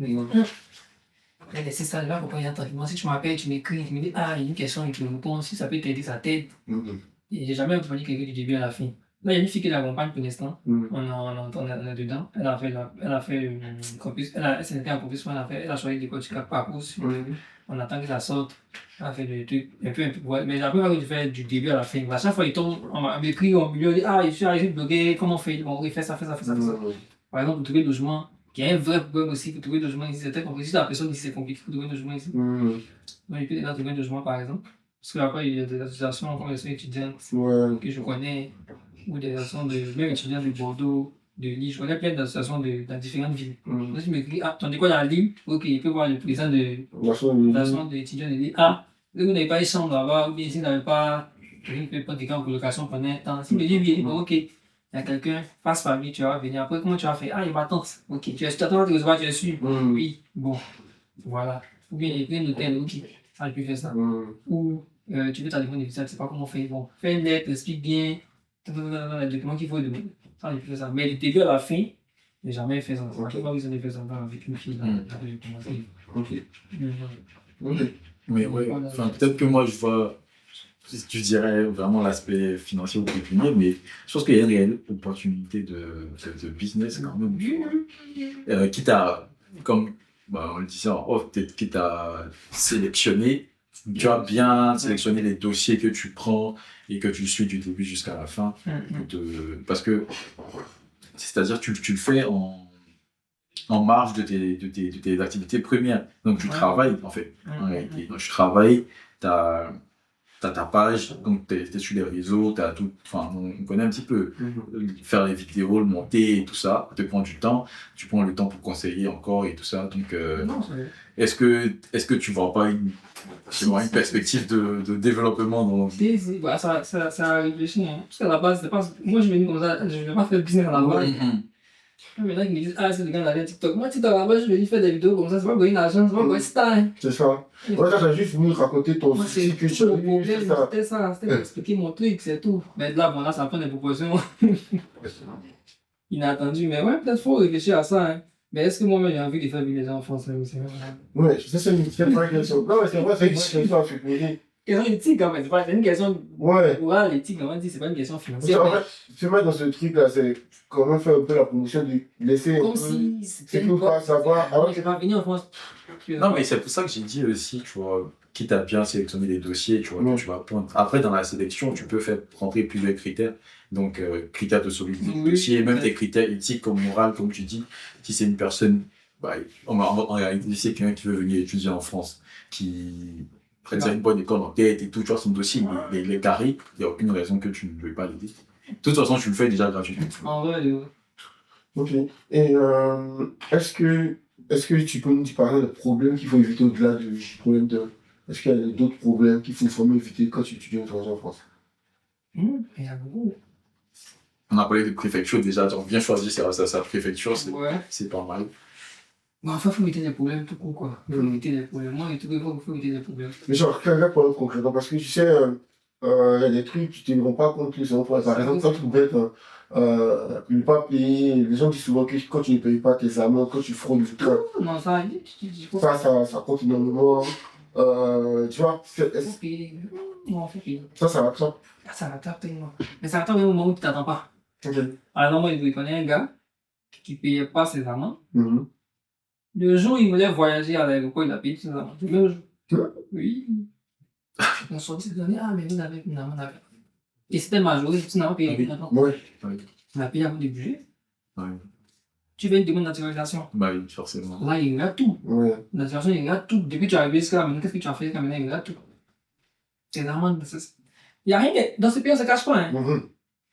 Après, laisser ça là, pour tranquillement. Si tu m'appelles, tu m'écris, tu me dis, ah, il y a une question, et tu me réponds. Si ça peut t'aider, ça t'aide. Et j'ai jamais accompagné quelqu'un du début à la fin. Là, il y a une fille qui l'accompagne pour l'instant. On est dedans. Elle a fait elle s'était en campus, elle a choisi l'école du Cap Parcours. On attend que ça sorte. Elle a fait des trucs un peu. Ouais. Mais après, je fais du début à la fin. À chaque fois, il tombe, on m'écrit au milieu, il dit, ah, je suis arrivé bloqué, comment on fait? Bon, il fait ça. Par exemple, pour trouver le logement, il y a un vrai problème aussi pour trouver le logement ici. C'est très compliqué. Si la personne ici, c'est compliqué pour trouver le logement ici. Donc, il peut déjà trouver un logement, par exemple. Parce qu'après, il y a des associations comme les étudiantes que je connais, ou des associations même étudiants de Bordeaux, de Lille. Je connais plein d'associations dans différentes villes. Donc, je me dis, ah, ton école à Lille, ok, il peut voir le président de l'association d'étudiants de Lille. Ah, vous n'avez pas une chambre là-bas, ou bien ici, vous n'avez pas quelqu'un peut prendre quelqu'un en colocation pendant un temps. S'il me dit oui, bon, ok, il y a quelqu'un, face famille, tu vas venir. Après, comment tu vas faire? Ah, il m'attend. Ok, tu attends de recevoir, tu es sûr? Oui, bon, voilà. Ou bien, il y a un hôtel, ok, ah, je peux faire ça. Ou tu veux ta demande de visa, tu ne sais pas comment faire. Bon, fais une lettre, explique bien les documents qu'il faut demander. Ça, je peux faire ça. Mais du début à la fin, j'ai jamais fait ça. Je n'ai pas besoin de faire ça avec une fille là, que j'ai commencé. Ok. Mhm. Ok. Mais ouais, enfin, peut-être que moi je vois, je dirais vraiment l'aspect financier ou pécuniaire, mais je pense qu'il y a une réelle opportunité de business quand même. Quitte à, comme bah, on le disait en off, peut-être quitte à sélectionner, tu as bien sélectionner les dossiers que tu prends et que tu suis du début jusqu'à la fin. Parce que, c'est-à-dire tu le fais en marge de tes activités premières. Donc tu travailles en fait. En réalité. Donc tu travailles, tu as ta page, donc tu es sur les réseaux, tu as tout, enfin on connaît un petit peu. Faire les vidéos, le monter et tout ça, te prend du temps. Tu prends le temps pour conseiller encore et tout ça. Donc Non, est-ce que tu vois pas une perspective de développement dans bah, ça réfléchit. Hein. Parce qu'à la base, moi je me dis comme ça, je ne vais pas faire le business à la base. Maintenant, ils me disent, ah, c'est le gars d'aller TikTok. Moi, TikTok, à la base, je me dis faire des vidéos comme ça, c'est pas gagner l'argent, c'est pas gagner star. C'est ça. Ouais, ça, t'as juste voulu raconter ton Moi, c'est que tu le as eu, problème, c'est ça. c'était ça, c'était pour expliquer mon truc, c'est tout. Mais là, bon, là, ça prend des proportions inattendues. Mais ouais, peut-être faut réfléchir à ça. Hein. Mais est-ce que moi-même, j'ai envie de faire vivre les gens en France? Ouais, ça, c'est une vraie question. Non, mais c'est vrai, c'est une vraie question à se poser. Question éthique, en fait. C'est une question Ouais. morale, éthique, on dit, c'est pas une question financière. En fait, se mettre dans ce truc-là, c'est quand même faire un peu la promotion de laisser. Comme si c'est que pas savoir. Ah, je vais pas venir en France. Non, mais c'est pour ça que j'ai dit aussi, tu vois, quitte à bien sélectionner les dossiers, tu vois, que tu vas prendre. Après, dans la sélection, tu peux faire rentrer plusieurs critères. Donc, critères de solidité du dossier, même tes critères éthiques comme moral, comme tu dis. Si c'est une personne, bah, en réalité, c'est quelqu'un qui veut venir étudier en France, qui a une bonne école en tête et tout, tu vois, son dossier, il est carré, il n'y a aucune raison que tu ne veuilles pas l'aider. De toute façon, tu le fais déjà gratuitement. En vrai, Ok. Et est-ce que tu peux nous parler des problèmes qu'il faut éviter au-delà du problème de. Est-ce qu'il y a d'autres problèmes qu'il faut vraiment éviter quand tu étudies en France? il y a beaucoup. On a parlé de préfecture déjà, donc bien choisir sa préfecture, c'est pas mal. Bon, enfin, il faut éviter des problèmes tout court, quoi. Il faut éviter des problèmes. Moi, il faut éviter des problèmes. Mais genre, quel problème concrètement? Parce que tu sais, il y a des trucs, tu ne te rends pas compte que c'est un problème. Par exemple, quand tu pouvais ne pas payer, les gens disent souvent que quand tu ne payes pas tes amendes, quand tu fraudes, non, ça compte énormément. Tu vois, faut payer. Non, faut payer. ça rattrape. Ça rattrape tellement. Mais ça rattrape au moment où tu t'attends pas. Ok. Alors, moi, je connais un gars qui ne payait pas ses amendes. Le jour où il voulait voyager à l'aéroport, il a payé ses amendes. Le même jour. Oui. On sortit de donner, ah, mais vous avez une amende. Et c'était majoré, tu n'as pas payé. Ouais. On a payé avant de budget. Ouais. Tu fais une demande de naturalisation. Bah oui, forcément. Là, il regarde tout. Ouais. La naturalisation, il regarde tout. Depuis que tu es arrivé jusqu'à là, maintenant, qu'est-ce que tu as fait jusqu'à maintenant, il regarde tout. C'est amendes. Il n'y a rien dans ce pays, on ne se cache pas. Hein.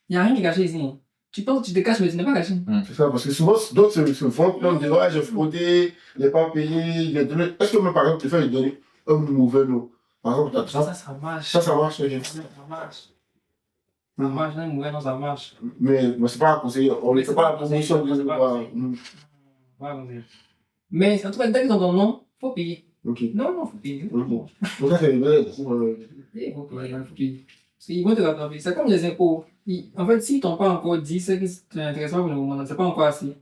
Il n'y a rien qui est caché ici. Hein. Tu penses que tu te caches, mais tu n'es pas caché. C'est ça, parce que souvent, d'autres se font plein de ouais, j'ai fraudé, il n'est pas payé, il a donné. Est-ce que même par exemple, tu fais lui donner un mauvais nom? Par exemple, ça marche. Ça marche, ok. Ça marche. Ça marche, un mauvais nom, ça marche. Mais c'est pas à conseiller, on ne fait pas la promotion de Mais en tout cas, dès qu'ils ont ton nom, il faut payer. Ok. Non, il faut payer. Donc ça, c'est vrai. Il faut payer. Ils vont te rattraper. C'est comme les impôts. En fait, s'ils ne t'ont pas encore dit, c'est que c'est intéressant pour le moment, c'est pas encore assez.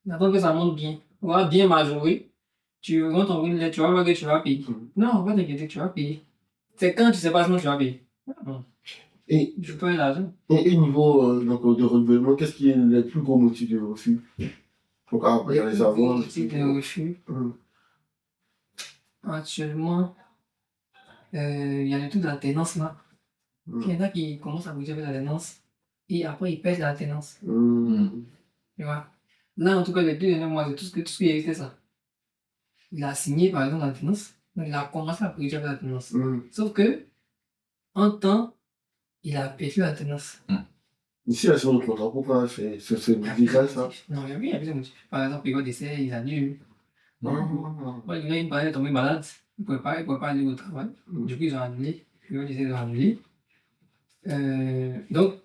Attends que ça monte bien. On va bien majorer. Tu vas t'envoyer, tu vas voir que tu vas payer. Non, on va t'inquiéter, tu vas payer. C'est quand tu sais pas sinon tu vas payer. Et je peux l'argent. Et niveau de renouvellement, qu'est-ce qui est le plus gros motif de refus? Donc après, il y a les avoirs. Le motif de refus. Actuellement, il y a le truc de l'alternance là. Il y en a qui commencent à bouger avec l'alternance et après ils perdent l'alternance. Tu vois? Là, en tout cas, les 2 derniers mois, c'est tout ce qui est resté ça. Il a signé par exemple l'alternance, donc il a commencé à bouger avec l'alternance. Sauf que, en temps, il a perdu l'alternance. Ici, il y a sur le contrat, pourquoi c'est légal ça? Non, il y a plusieurs motifs. Par exemple, période d'essai, il annule. Il y en a une partie est tombée malade, il ne pouvait pas aller au travail. Du coup, ils ont annulé. Période d'essai, ils ont annulé. Donc,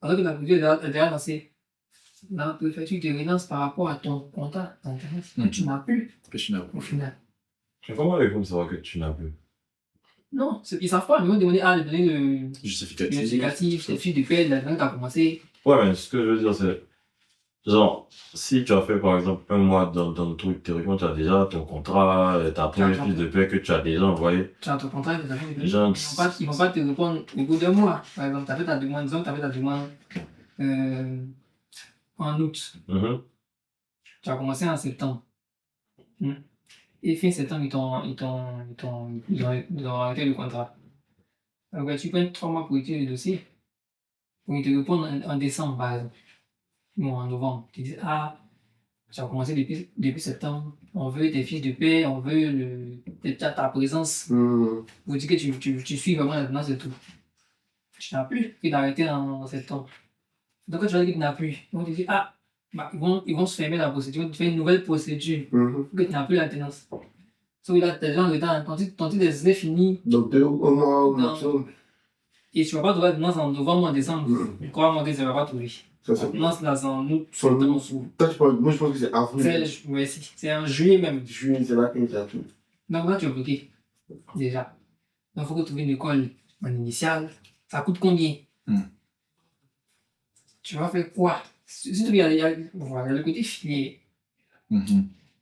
alors que la procédure est déjà lancée, la préfecture te relance par rapport à ton contrat d'intérêt que tu n'as plus Que je n'ai au final. Mais comment ils vont savoir que tu n'as plus? Non, ils savent pas, ils vont demander de donner le justificatif. justificatif, le fiche de paie, la date qui a commencé. Ouais, mais ce que je veux dire, c'est. Genre, si tu as fait par exemple un mois dans le truc, théoriquement, tu as déjà ton contrat, ta première fiche de paie que tu as déjà envoyé. Tu as ton contrat, tu as fait Les gens. ils vont pas te répondre au bout d'un mois. Par exemple, tu as fait ta demande, disons que tu as fait ta demande en août. Mhm. Tu as commencé en septembre. Et fin septembre, ils ont arrêté le contrat. Donc, tu prends 3 mois pour étudier le dossier. Pour ils te répondre en décembre, par exemple. Ou en novembre. Tu dis, ah, tu as commencé depuis septembre. On veut tes fiches de paie, on veut ta présence. Pour dire que tu suis vraiment la demande, c'est tout. Tu n'as plus que d'arrêter en septembre. Donc, quand tu vas dire que tu n'as plus, ils vont te dire, ah, bah, ils vont se fermer la procédure, ils vont te faire une nouvelle procédure. Que tu n'as plus la tenance. So, là, tu es déjà en retard, ton titre d'essai fini. Donc, 2 mois au Non. maximum. Et tu ne vas pas trouver la tenance en novembre ou en décembre. Crois-moi que tu ne vas pas trouver. Ça, c'est. La tenance, là, c'est en août, Sur le septembre. moi, je pense que c'est avril. C'est en juillet même. Juillet, c'est là que tu as tout. Donc là, tu es bloqué. Déjà. Donc, il faut que tu trouves une école en initiale. Ça coûte combien? Tu vas faire quoi? Si tu regardes, il y a le côté filière.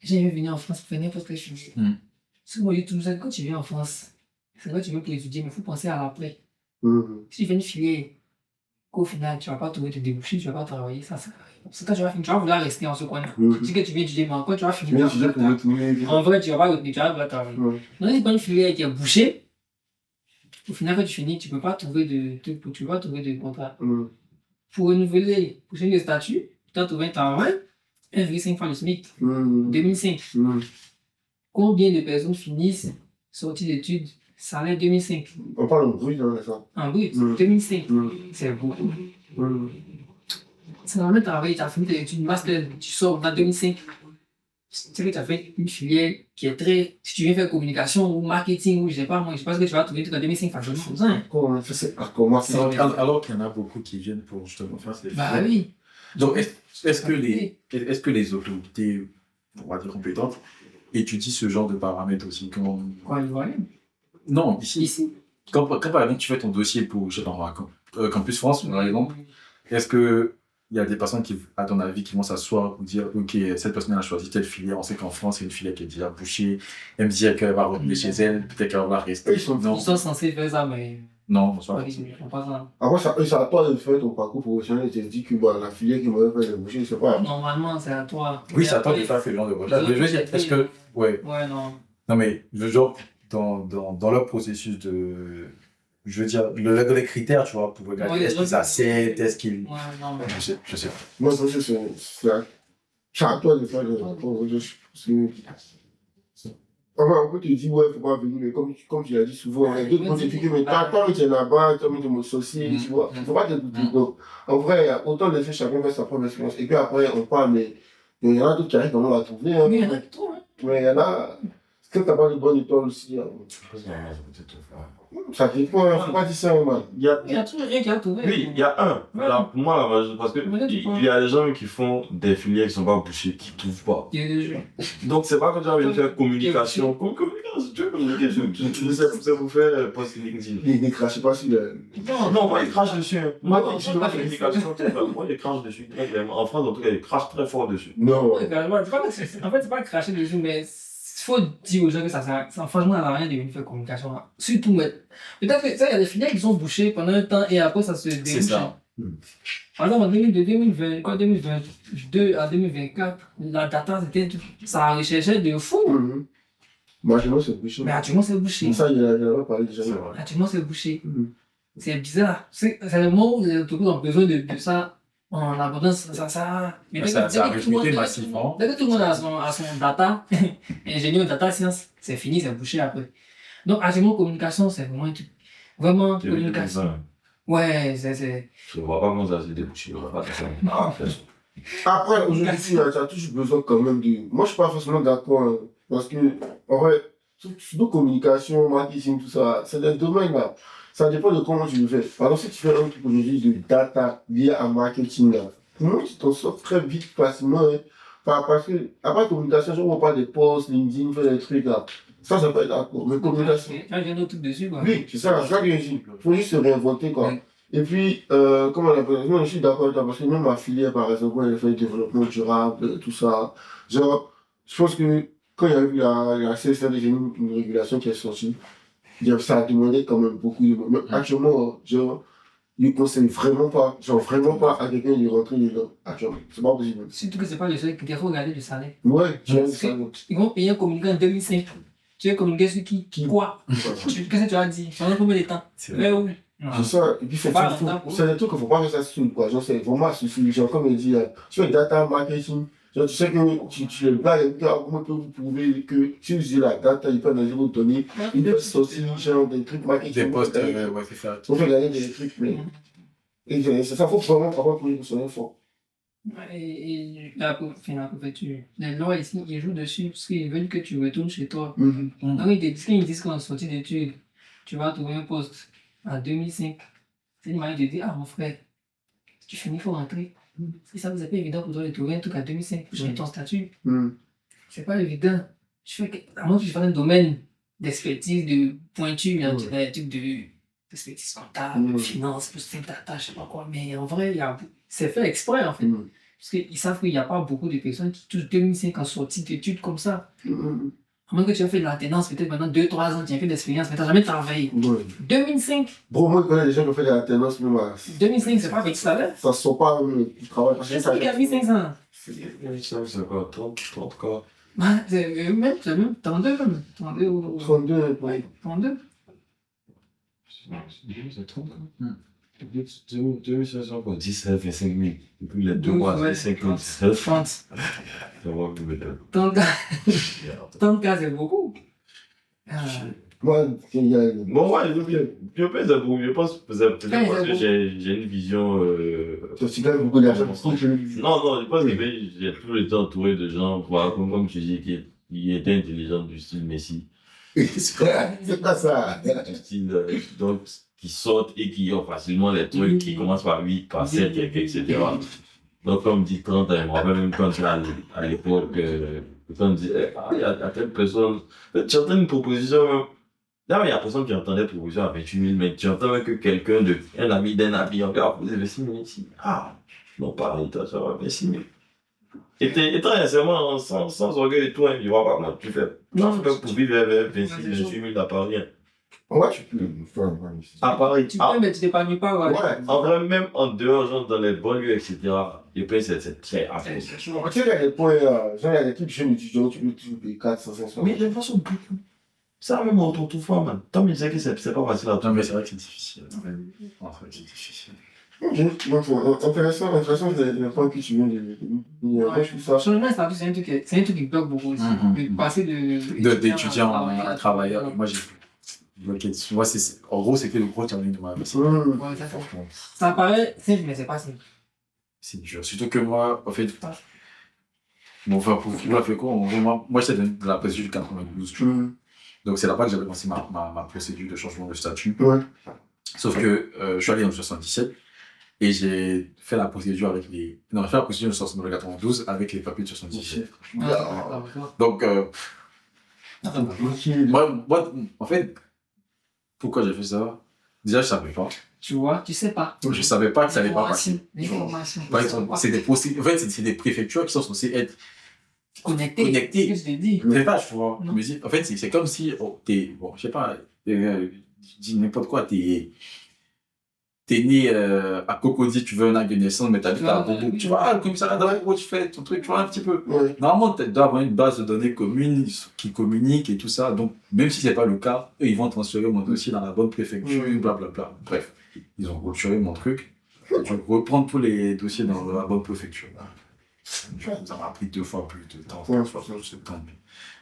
J'aime venir en France pour faire n'importe quel filière. Si moi, je dis tout ça, quand tu viens en France, c'est là que tu viens pour étudier, mais il faut penser à l'après. Si tu fais une filière, qu'au final, tu ne vas pas trouver tes débouchés, tu ne vas pas travailler, ça sert à rien. Parce que quand tu vas finir, tu vas vouloir rester en ce coin-là. Tu dis que tu viens étudier, mais encore, tu vas Tu finir. viens étudier pour retourner. En vrai, tu ne vas pas retenir, tu vas vouloir travailler. Donc, si tu prends une filière qui est bouchée, au final, quand tu finis, tu ne peux pas trouver de contrat. Pour renouveler, pour changer de statut, tu dois trouver un travail, 1,5 fois le SMIC, 2005. Combien de personnes finissent sorties d'études, salaire 2005? On parle en brut, hein, ça. En brut, 2005. C'est beaucoup. C'est normalement, tu as fini tes études, master, tu sors dans 2005. Tu sais que tu as fait une filière qui est très. Si tu viens faire communication ou marketing, ou je sais pas, moi, je pense que tu vas trouver tout en 2005 facilement comme ça. Hein. Comment ça, c'est comment Alors qu'il y en a beaucoup qui viennent pour justement faire ces Bah oui. Donc, est-ce que les autorités, on va dire compétentes, étudient ce genre de paramètres aussi comme... Quoi, ils voient? Non, ici. Ici. Quand par exemple tu fais ton dossier pour, je sais pas, Campus France, par exemple, est-ce que il y a des personnes qui, à ton avis, qui vont s'asseoir pour dire, ok, cette personne a choisi telle filière, on sait qu'en France, c'est une filière qui est déjà bouchée, elle me dit qu'elle va revenir chez elle, peut-être qu'elle va rester. Ils sont censés faire ça, mais. Non, bonsoir. Ils font pas ça. Après, ça n'a pas fait ton parcours professionnel et tu te dis que bah, la filière qui m'aurait fait le boucher, c'est pas. Normalement, c'est à toi. Oui, c'est à toi de faire ce genre de recherche. Mais je veux dire, est-ce que. Ouais. Ouais, non. Non, mais le genre, dans leur processus de. Je veux dire, les critères, tu vois, pour regarder, Ouais, est-ce qu'ils acceptent, est-ce qu'ils. Ouais, non, mais. Je sais pas. Moi, je pense que c'est à toi de faire le recherche. Enfin, on peut te dire, ouais, faut pas venir, mais comme tu l'as dit souvent, il y a d'autres difficultés, mais tant que tu es là-bas, tu as mis de m'associer, tu vois, faut pas te douter. Donc, en vrai, autant laisser chacun faire sa propre expérience. Et puis après, on parle, mais il y en a d'autres qui arrivent quand on va trouver. Hein. Mais il y en a qui trouvent, hein. Mais il y en a. Quand t'as pas de bonne étoile aussi, hein. Ça dépend, hein, faut pas dire ça, man. Il y a toujours rien qui a trouvé. Oui, il y a un. Ouais. Là, pour moi, la majorité, parce que il y a des gens qui font des filières qui sont pas bouchées, qui trouvent pas. Il y a des jeux. Donc, c'est pas que tu as envie de faire communication. Communication, tu veux communiquer, c'est pour faire post LinkedIn. Ne crachez pas sur le. Non, moi, ils crachent dessus. Hein. Moi, je fais pas de communication, moi, ils crachent dessus. En France, en tout cas, ils crachent très fort dessus. Non. En fait, c'est pas cracher dessus, mais il faut dire aux gens que ça franchement, ça n'a rien de venir faire communication. Là. Surtout, mais peut-être que ça, il y a des filières qui sont bouchées pendant un temps et après, ça se débouche. C'est ça. Par exemple, en 2022 à 2024, la data, ça recherchait de fou. Moi, je sais, c'est bouché. Mais actuellement, c'est bouché. Ça, il en a parlé déjà. Actuellement, c'est bouché. C'est bizarre. C'est le moment où les entreprises ont besoin de ça. En abondance, Mais ça a recruté massivement. Dès que tout le monde a son data, ingénieur data science, c'est fini, c'est bouché après. Donc, actuellement, communication, c'est vraiment un truc. Vraiment, communication. Ouais, c'est. Je vois pas comment ça s'est débouché. Après, aujourd'hui, tu as toujours besoin quand même de. Moi, je suis pas forcément d'accord. Hein, parce que, en vrai, surtout communication, marketing, tout ça, c'est des domaines là. ça dépend de comment tu le fais. Par exemple, si tu fais un truc aujourd'hui de data lié à marketing, là, moi, tu t'en sors très vite, facilement. Hein. Parce que, après communication, si on parle des posts, LinkedIn, fait des trucs là, ça peut être d'accord. Mais communication. Tu as un autre truc dessus, quoi. Oui, c'est ça que je dis. Il faut juste se réinventer, quoi. Oui. Et puis, comment on appelle ça? Moi, je suis d'accord avec toi, parce que même ma filière, par exemple, quand elle fait le développement durable, tout ça, genre, je pense que quand il y a eu la CSRD, j'ai eu une régulation qui est sortie, ça a demandé quand même beaucoup de... Mais actuellement, genre, je ne conseille vraiment pas, genre vraiment pas à quelqu'un de rentrer dedans. Actuellement, c'est pas possible. Surtout que c'est pas le seul qui faut regarder le salaire. Ouais, tu vois, Parce ça. que ils vont payer un communicant en 2005. Tu veux communiquer sur qui? Quoi? Qu'est-ce que tu as dit? Pendant combien de temps? C'est Mais vrai. où? C'est ça, et puis c'est Pas fou. longtemps, quoi. C'est des trucs qu'il ne faut pas faire ça sur quoi. Genre, c'est vraiment sur genre, comme il dit, tu fais data marketing. Genre, tu sais que tu le gars, il dit, ah, comment peut vous prouver que si vous utilisez la data, il peut analyser vos données, il peut sortir genre des trucs marketing. Des postes, ouais, c'est ça. On fait gagner des trucs, mais. Et c'est ça, il faut vraiment avoir pour positionner fort. Et la préfecture, les lois ici, ils jouent dessus parce qu'ils veulent que tu retournes chez toi. Mhm. Donc ils disent qu'en sortie d'études, tu vas trouver un poste en 2005. C'est une manière de dire, ah mon frère, si tu finis, il faut rentrer. Et ça vous est pas évident pour toi de trouver un truc en 2005 pour changer ton statut. Mhm. C'est pas évident. À moins que tu fasses un domaine d'expertise, de pointure, hein, tu as des trucs d'expertise comptable, de finance, plus data, je sais pas quoi. Mais en vrai, c'est fait exprès en fait. Mhm. Parce qu'ils savent qu'il n'y a pas beaucoup de personnes qui touchent 2005 en sortie d'études comme ça. Mhm. À moins que tu as fait de l'alternance, peut-être maintenant 2-3 ans, tu as fait de l'expérience, mais tu n'as jamais travaillé. Ouais. 2005, Bro, moi, je connais des gens qui ont fait des alternances, même à. 2005, c'est pas avec salaire. Ça se sent pas du travail. Parce que C'est ça qui a 1500. C'est quoi, 30 quoi? Bah, c'est même 32 même. 32 ou. 32, Ouais, 32. C'est 30 quoi? Hmm. 2500 quoi, 17, 25 000. Et puis les deux 12, mois, ouais. c'est 57. 30. Ça va plus mettre. 30 cas, c'est beaucoup. moi, il y a. Bon, ouais, je pense que j'ai une vision. C'est quand même beaucoup d'argent. Non, je pense que j'ai toujours été entouré de gens, voilà, comme tu dis, qui étaient intelligents du style Messi. C'est pas ça. Du style, donc, qui sortent et qui ont facilement les trucs qui commencent par 8, par 7, etc. Donc, comme dit 30, je me rappelle même quand à l'époque, quand on disait, ah, il y a telle personne, tu entends une proposition, même. Là, il y a personne qui entendait proposition à 28 000, mais tu entends même que quelqu'un, un ami d'un ami, encore, vous avez 6 000 ici. Ah, non, pareil, toi, ça va, 26 000. Et très sincèrement, sans orgueil et tout, hein, je vois pas comment tu fais. Non, pour vivre avec 26 000, 28 000 à Paris. Hein. Ouais, tu peux faire À Paris. Tu peux, mais tu t'épanouis pas. Ouais. En vrai, même en dehors, genre dans les banlieues, etc., je pense que c'est très affreux. Tu sais, il y a des points, genre, il y a des trucs jeunes étudiants, tu peux payer 400, 500. Mais les gens sont beaucoup. Ça, même on trouve fois, man. Tant mieux, c'est que c'est pas facile à Non, trouver. mais c'est vrai que c'est difficile. C'est difficile. Ok, donc intéressant, les points que tu viens de dire. Moi, je trouve ça. Changement de statut, c'est un truc qui bloque beaucoup aussi. De passer D'étudiant à travailleur. Moi, en gros, c'était le gros challenge de ma vie. Ouais, ça paraît simple, mais c'est pas simple. C'est dur. Surtout que moi, en fait, bon, enfin, pour vous fait quoi, moi, j'étais dans la procédure du 92. Tu vois. Donc, c'est là-bas que j'avais lancé ma procédure de changement de statut. Ouais. Sauf que je suis allé en 77 et j'ai fait la procédure avec les. Non, j'ai fait la procédure de 92 avec les papiers de 77. Donc, moi, en fait, pourquoi j'ai fait ça? Déjà, je savais pas. Tu vois, tu sais pas. Je savais pas que ça allait pas passer. L'information. Par exemple, c'est des préfectures qui sont censées être Connecté. Connecté. C'est ce que je t'ai dit. c'est pas, tu vois. Non. Mais en fait, c'est comme si t'es, bon, je sais pas, je dis n'importe quoi, t'es né à Cocody, tu veux un acte de naissance, mais t'habites à Bobo. Tu vois, le commissariat d'Aéroport, tu fais ton truc, tu vois, un petit peu. Ouais. Normalement, tu dois avoir une base de données commune qui communique et tout ça. Donc, même si c'est pas le cas, eux, ils vont transférer mon dossier dans la bonne préfecture, blablabla. Bref, ils ont clôturé mon truc. Je vais reprendre tous les dossiers dans la bonne préfecture. Ça m'a pris 2 fois plus de temps. Ouais.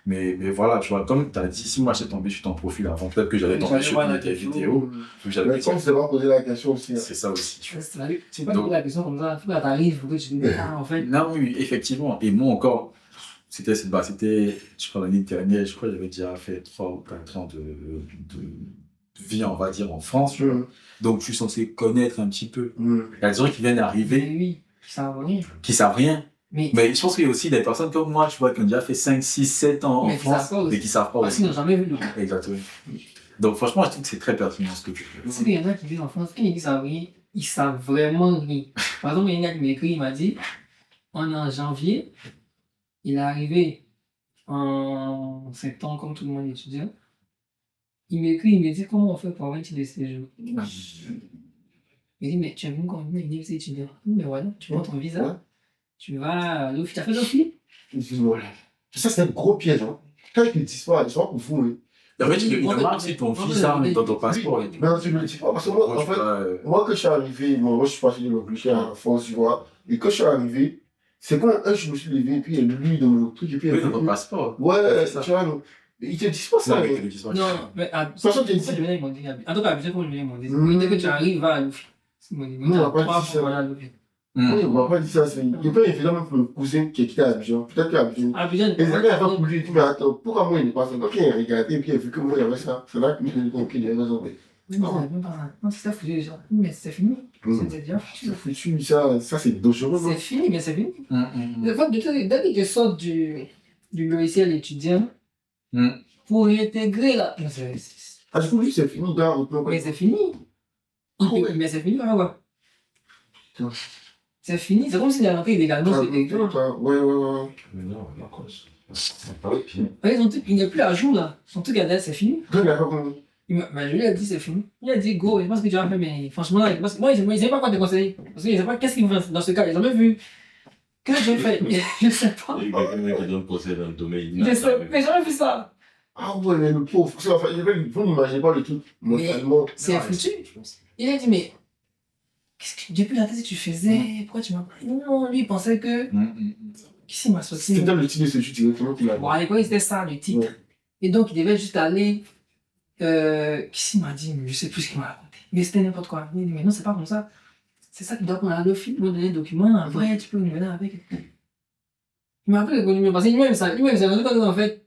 Mais voilà, tu vois, comme tu as dit, si moi j'étais tombé sur ton profil avant, peut-être que j'allais tomber sur des vidéos. Mais comme c'est pas poser la question aussi. C'est ça aussi. Tu vois. C'est pas poser la question comme ça. Faut que t'arrives, faut que tu te dis, en fait. Non, oui, effectivement. Et moi encore, c'était, je crois, l'année dernière, je crois que j'avais déjà fait 3 ou 4 ans de vis, on va dire, en France, tu vois. Donc, je suis censé connaître un petit peu. Il y a des gens qui viennent Mais d'arriver, oui, ça va rien. qui savent rien. Mais Mais je pense qu'il y a aussi des personnes comme moi, tu vois, qui ont déjà fait 5, 6, 7 ans en Mais qui savent France, pas aussi. mais qui savent pas parce qu'ils aussi. n'ont jamais vu le Exactement. Donc, franchement, je trouve que c'est très pertinent ce que tu fais. Tu sais qu'il y en a qui vivent en France, quand ils disent ça, oui, ils savent vraiment rien. Par exemple, il y a un gars qui m'a écrit, il m'a dit, on est en janvier, il est arrivé en septembre, comme tout le monde étudiant. Il m'écrit, il me dit, comment on fait pour avoir un titre de séjour? Il me dit, mais tu es venu quand même université étudiant. Mais voilà, tu prends ton visa, tu vas à l'office. Tu as fait l'office? Excuse-moi. Ça, c'est un gros piège. Hein. Quand ils ne le disent pas, ils sont pour fou. Hein. En fait, il marque sur ton visa, dans ton passeport. Mais non, tu ne le dis pas. Parce que moi, en fait, moi, quand je suis arrivé, moi, je suis parti de l'Angleterre en France, tu vois. Et quand je suis arrivé, c'est quand je me suis levé, et puis il y a lu dans mon truc, et puis il y Oui, a dans ton passeport. Ouais, C'est ça. tu vois, non. Ils te disent pas ça. Non, mais- mais ils te le disent pas. Non, mais à façon, tu as dit- je venais, ils m'ont dit. En tout cas, à Abidjan, quand je venais, ils m'ont dit. Mm. Dès que tu arrives, va à l'office. Ils m'ont dit, Non, on va pas trois dire ça. fois, voilà, à l'office. Oui, on va pas dire ça. C'est... Il y a pas évidemment pour le cousin qui est quitté à Abidjan. Peut-être qu'à Abidjan. Abidjan, Et c'est là qu'il a pas voulu. Il dit, mais attends, pourquoi moi il n'est pas ça? Donc il a regardé, et puis il a vu que moi il y avait ça. C'est là qu'il a compris, il a raison. oui, mais ça n'avait même pas ça. Non, c'est ça, foutu déjà. Mais c'est fini. C'était déjà Tu foutu. as foutu ça c'est dangereux. C'est fini, mais c'est fini. Mm. Le fait de dès que tu sors du logiciel étudiant, Mm. pour réintégrer là. Mais Ah, du coup, lui, c'est fini, dans maintenant. mais c'est fini. Mais c'est fini, voilà quoi. Putain. C'est fini. C'est comme s'il est rentré illégalement sur les gens. Ouais. Mais non, la cause. C'est pas le pied. Il n'est plus à jour là. Son truc à c'est fini. Donc il a pas compris. Je lui ai dit c'est fini. Il a dit go, je pense que tu vas faire, mais franchement, là, parce que moi, ils ne savaient pas quoi te conseiller. Parce qu'ils ne savaient pas qu'est-ce qu'ils vont faire dans ce cas. Ils n'ont jamais vu. Qu'est-ce que j'ai fait? Je ne sais pas. Il y a quelqu'un qui donne conseil dans le domaine. Je sais, mais j'ai jamais vu ça. Ah ouais, mais le pauvre. Parce qu'en fait, vous n'imaginez pas le truc. Mentalement. C'est foutu. Il a dit, mais qu'est-ce que depuis la thèse tu faisais? Pourquoi tu m'as pris? Non, lui il pensait que. Qu'est-ce qu'il m'a sorti? C'était dans le titre de ce jeu directement qu'il a. Bon, à l'époque, c'était ça le titre. Ouais. Et donc, il devait juste aller. Qu'est-ce qu'il m'a dit? Je sais plus ce qu'il m'a raconté. Mais c'était n'importe quoi. Il dit, mais non, c'est pas comme ça. C'est ça que tu dois prendre à l'office, nous donner des documents. Après, tu peux nous venir avec. Il m'a appelé le numéro parce qu'il lui-même, s'est rendu compte qu'en fait,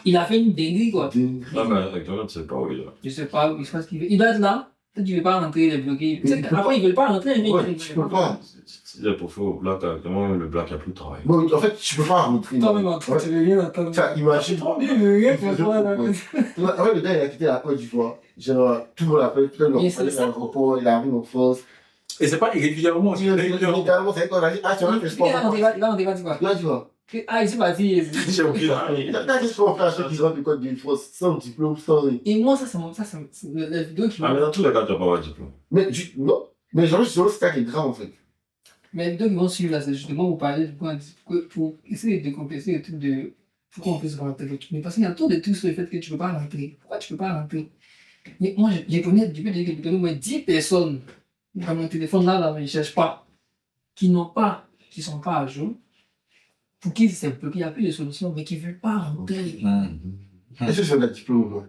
il a fait une dinguerie, quoi. Non, mais avec toi, tu ne sais pas où il est. Je sais pas, il sait pas ce qu'il veut. Il doit être là. Peut-être qu'il ne veut pas rentrer, il est bloqué. Mais il peut Après, ils ne veulent pas rentrer. Mais Ouais, tu peux pas. Si c'est pour faire au black, actuellement, le black a plus de travail. Bon, en fait, tu peux pas rentrer. Toi-même, en Ouais. tu veux rien entendre. Ça, imagine. Il veut rien pour toi, là. Ouais. En fait, le gars, il a quitté la Côte d'Ivoire. Genre, tout le monde l'appelle, peut-être Mais le c'est ça. l'aéroport, il arrive en France. Et c'est pas régulièrement. Littéralement, c'est qu'on a dit, ah, tu vas faire sport. Là, on débat, tu vois. Là, tu vois. Ah, il s'est parti. J'ai oublié. T'as dit qu'on fait à ceux qui rentrent de Côte d'Ivoire sans diplôme, sans rien. Et moi, ça, c'est la vidéo qui Ah, mais m'a. dans tous les cas, tu vas pas avoir de diplôme. Mais, non. Mais genre, c'est ça qui est grave, en fait. Mais les vidéos qui vont suivre là, c'est justement vous parler du point pour essayer de décomplexer le truc de pourquoi on peut se rentrer le truc. Mais parce qu'il y a trop de trucs sur le fait que tu peux pas rentrer. Pourquoi tu peux pas rentrer? Mais moi, j'ai connu depuis au moins 10 personnes dans mon téléphone là, mais ils cherchent pas, qui sont pas à jour, pour qui c'est bloqué, il n'y a plus de solution, mais qui veulent pas rentrer. Est-ce que c'est un diplôme, ouais?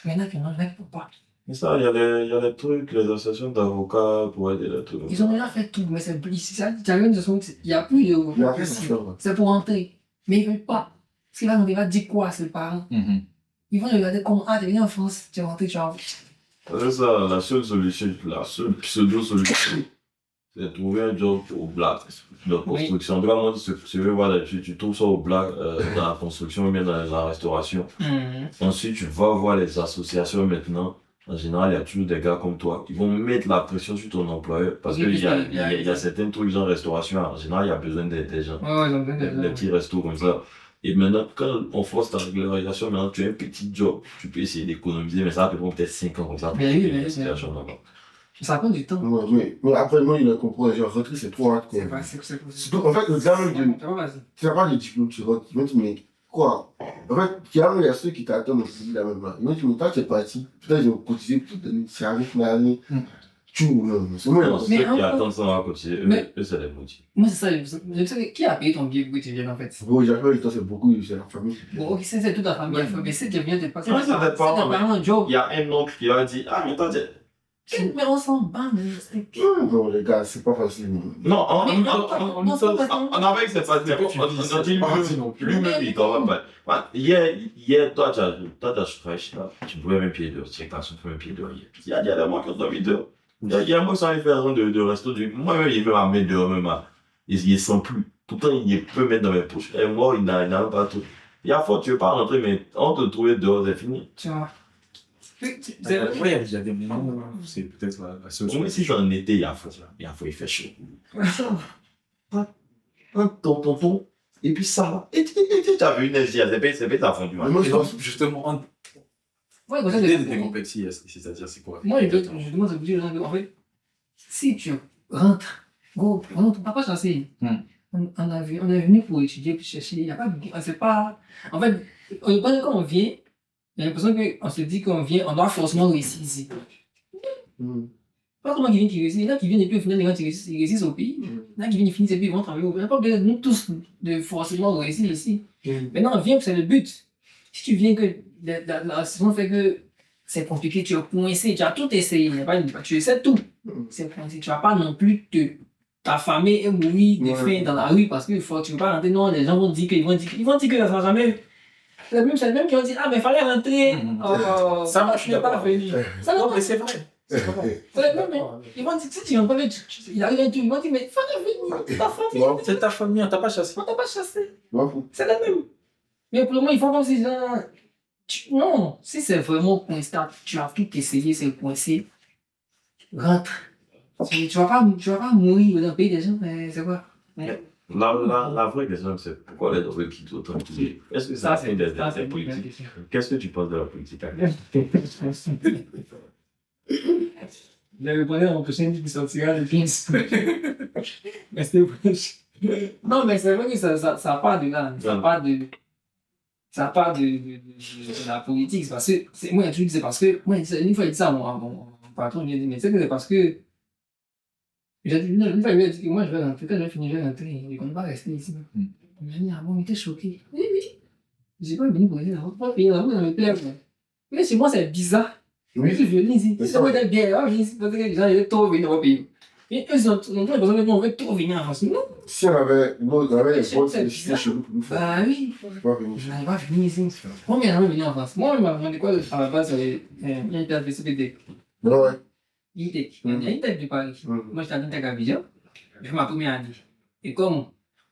Il y en a qui ne peuvent pas. Mais ça, il y a des trucs, les associations d'avocats pour aider les trucs. Ils ont déjà fait tout, mais c'est plus. Ça, il n'y a plus de. Mais après, c'est sûr, ouais. C'est pour rentrer. Mais ils ne veulent pas. Parce qu'il va dire quoi, c'est le parent. Ils vont regarder comme ah, t'es venu en France, tu es rentré, tu as. C'est ça, la seule solution, la seule pseudo-solution, c'est de trouver un job au black, de construction. En tout cas, moi, tu veux voir, tu trouves ça au black, dans la construction ou bien dans la restauration. Ensuite, tu vas voir les associations maintenant. En général, il y a toujours des gars comme toi qui vont mettre la pression sur ton employeur parce Oui, qu'il parce y a certains trucs en restauration. En général, il y a besoin des gens. Ouais, ils ont besoin de Les petits restos comme ça. Et maintenant, quand on force ta régularisation, maintenant tu as un petit job, tu peux essayer d'économiser, mais ça va te prendre peut-être 5 ans comme ça. Mais oui, pour mais la situation oui. là-bas. Ça prend du temps. Ouais, mais après, moi, il a compris, genre, rentrer, c'est trop hard, quoi. C'est pas, c'est possible. Surtout, en fait, le gars, même, Tu vois, vas-y. tu n'as pas de diplôme, tu rentres. Ils vont te dire, mais quoi? En fait, il y a ceux qui t'attendent aussi, là, même là. Ils vont te dire, mais toi, tu es parti. Peut-être ils ont cotisé pour te donner, c'est arrivé, mais allez. Tu, non, c'est moi, Non, là. ceux Mais qui en- attendent ça à côté, Mais- eux, c'est les motifs. Moi, c'est ça. Je sais qui a payé ton billet pour que tu viennes en fait. Bon, j'ai fait, c'est beaucoup, c'est la famille. Bon, ok, c'est toute ta famille. Mais c'est qui vient de passer. Ouais, c'est tes parents, un job. Il y a un oncle qui a dit, ah, mais attends, Mais on s'en bat, mais c'est Non, les gars, c'est pas facile. Non, en non, c'est pas Amérique, c'est pas C'est pas tu dis, on dit lui-même, il t'en va pas. Hier, toi, tu as fraîche, là. Tu pouvais même pied dehors. Tu sais pas si tu peux même pied dehors. Il y a des gens qui ont dormi dehors. Il y a moi, sans faire de resto. Moi-même, il peut m'amener dehors, même. Il ne sent plus. Pourtant, il peut mettre dans mes poches. Et moi, il n'a même pas tout. Il y a fois, tu veux pas rentrer, mais on te trouve dehors, c'est fini. Tu vois. Ouais, il y a des moments où c'est peut-être la seule Même chose. si c'est en été, il y a fois, il fait chaud. Un tonton, et puis ça va. Et tu as vu une SGA, c'est pas ta fin du Mais mal. moi, Et je donc, pense. justement, Ouais, comme ça, l'idée c'est- de décomplexer, c'est-à-dire, c'est quoi? Moi, je demande à vous dire, en fait, si tu rentres, gros, on va pas chasser. On est venu pour étudier, pour chercher. Il n'y a pas c'est pas. En fait, quand on vient, j'ai l'impression qu'on se dit qu'on vient, on doit forcément réussir ici. Pas tout le monde qui vient qui réussit. Il y en a qui viennent et puis au final, les gens qui réussissent au pays. Il y en a qui viennent, ils finissent et puis ils vont travailler au pays. Il n'y a pas besoin de nous tous de forcément réussir ici. Maintenant, on vient, c'est le but. Si tu viens que la situation fait que c'est compliqué, tu es coincé, tu as tout essayé, il y a pas tu essaies tout. C'est coincé. Tu vas pas non plus t'affamer et mourir de faim dans la rue parce que tu ne peux pas rentrer. Non, les gens vont dire qu'ils vont dire que ça ne sera jamais. C'est le même qui vont dire, ah, mais il fallait rentrer. Oh, Ça marche, je n'ai pas venu. Ça Non, va, mais c'est vrai. c'est le même, mais ils vont dire, si tu rentres pas, il arrive un truc, ils vont dire, mais il fallait venir. Ta famille, C'est ta famille, on t'a pas chassé. on t'a pas chassé. Ouais. C'est la même. Mais pour le moment, ils font comme si genre, non, si c'est vraiment coincé, tu as tout essayé, c'est coincé. Rentre. Tu vas pas mourir dans le pays des gens, mais c'est quoi? La vraie question, c'est pourquoi les gens quittent autant de pays? Est-ce que ça c'est des politiques? Qu'est-ce que tu penses de la politique? Le bonheur, on peut changer qui sortira de 15. Mais c'était non, mais c'est vrai que ça part de là. Ça part de la politique. C'est parce que, moi, je dis, parce que, moi, une fois, il dit ça à mon patron, il m'a dit, mais c'est que c'est parce que, une fois, il m'a dit que moi, je vais rentrer, quand je vais finir, je vais rentrer, je ne compte pas rester ici. Il m'a dit, ah bon, il était choqué. Oui, oui. Je n'ai pas venu pour rester là. Je ne pas payer la route dans mes plaies. Mais chez moi, c'est bizarre. Oui. Je suis venu ici. C'est Si ça. ça va être bien, alors, je dis, parce que les gens, ils trop venir au pays. Et eux, ils ont besoin de nous, on veut trop venir en France. Non, Si on avait les bonnes C'est félicitations chez nous pour nous faire. bah oui. Je suis pas venu. Je n'avais pas fini ici. Moi, mais jamais venu en France. Moi, je m'a demandé quoi à la base, il y a une tête de CPD. Ouais. ITEC. Il y a une tête du Paris. Mhm. Moi, j'étais à l'ITEC à Abidjan. J'ai fait ma première année. Et comme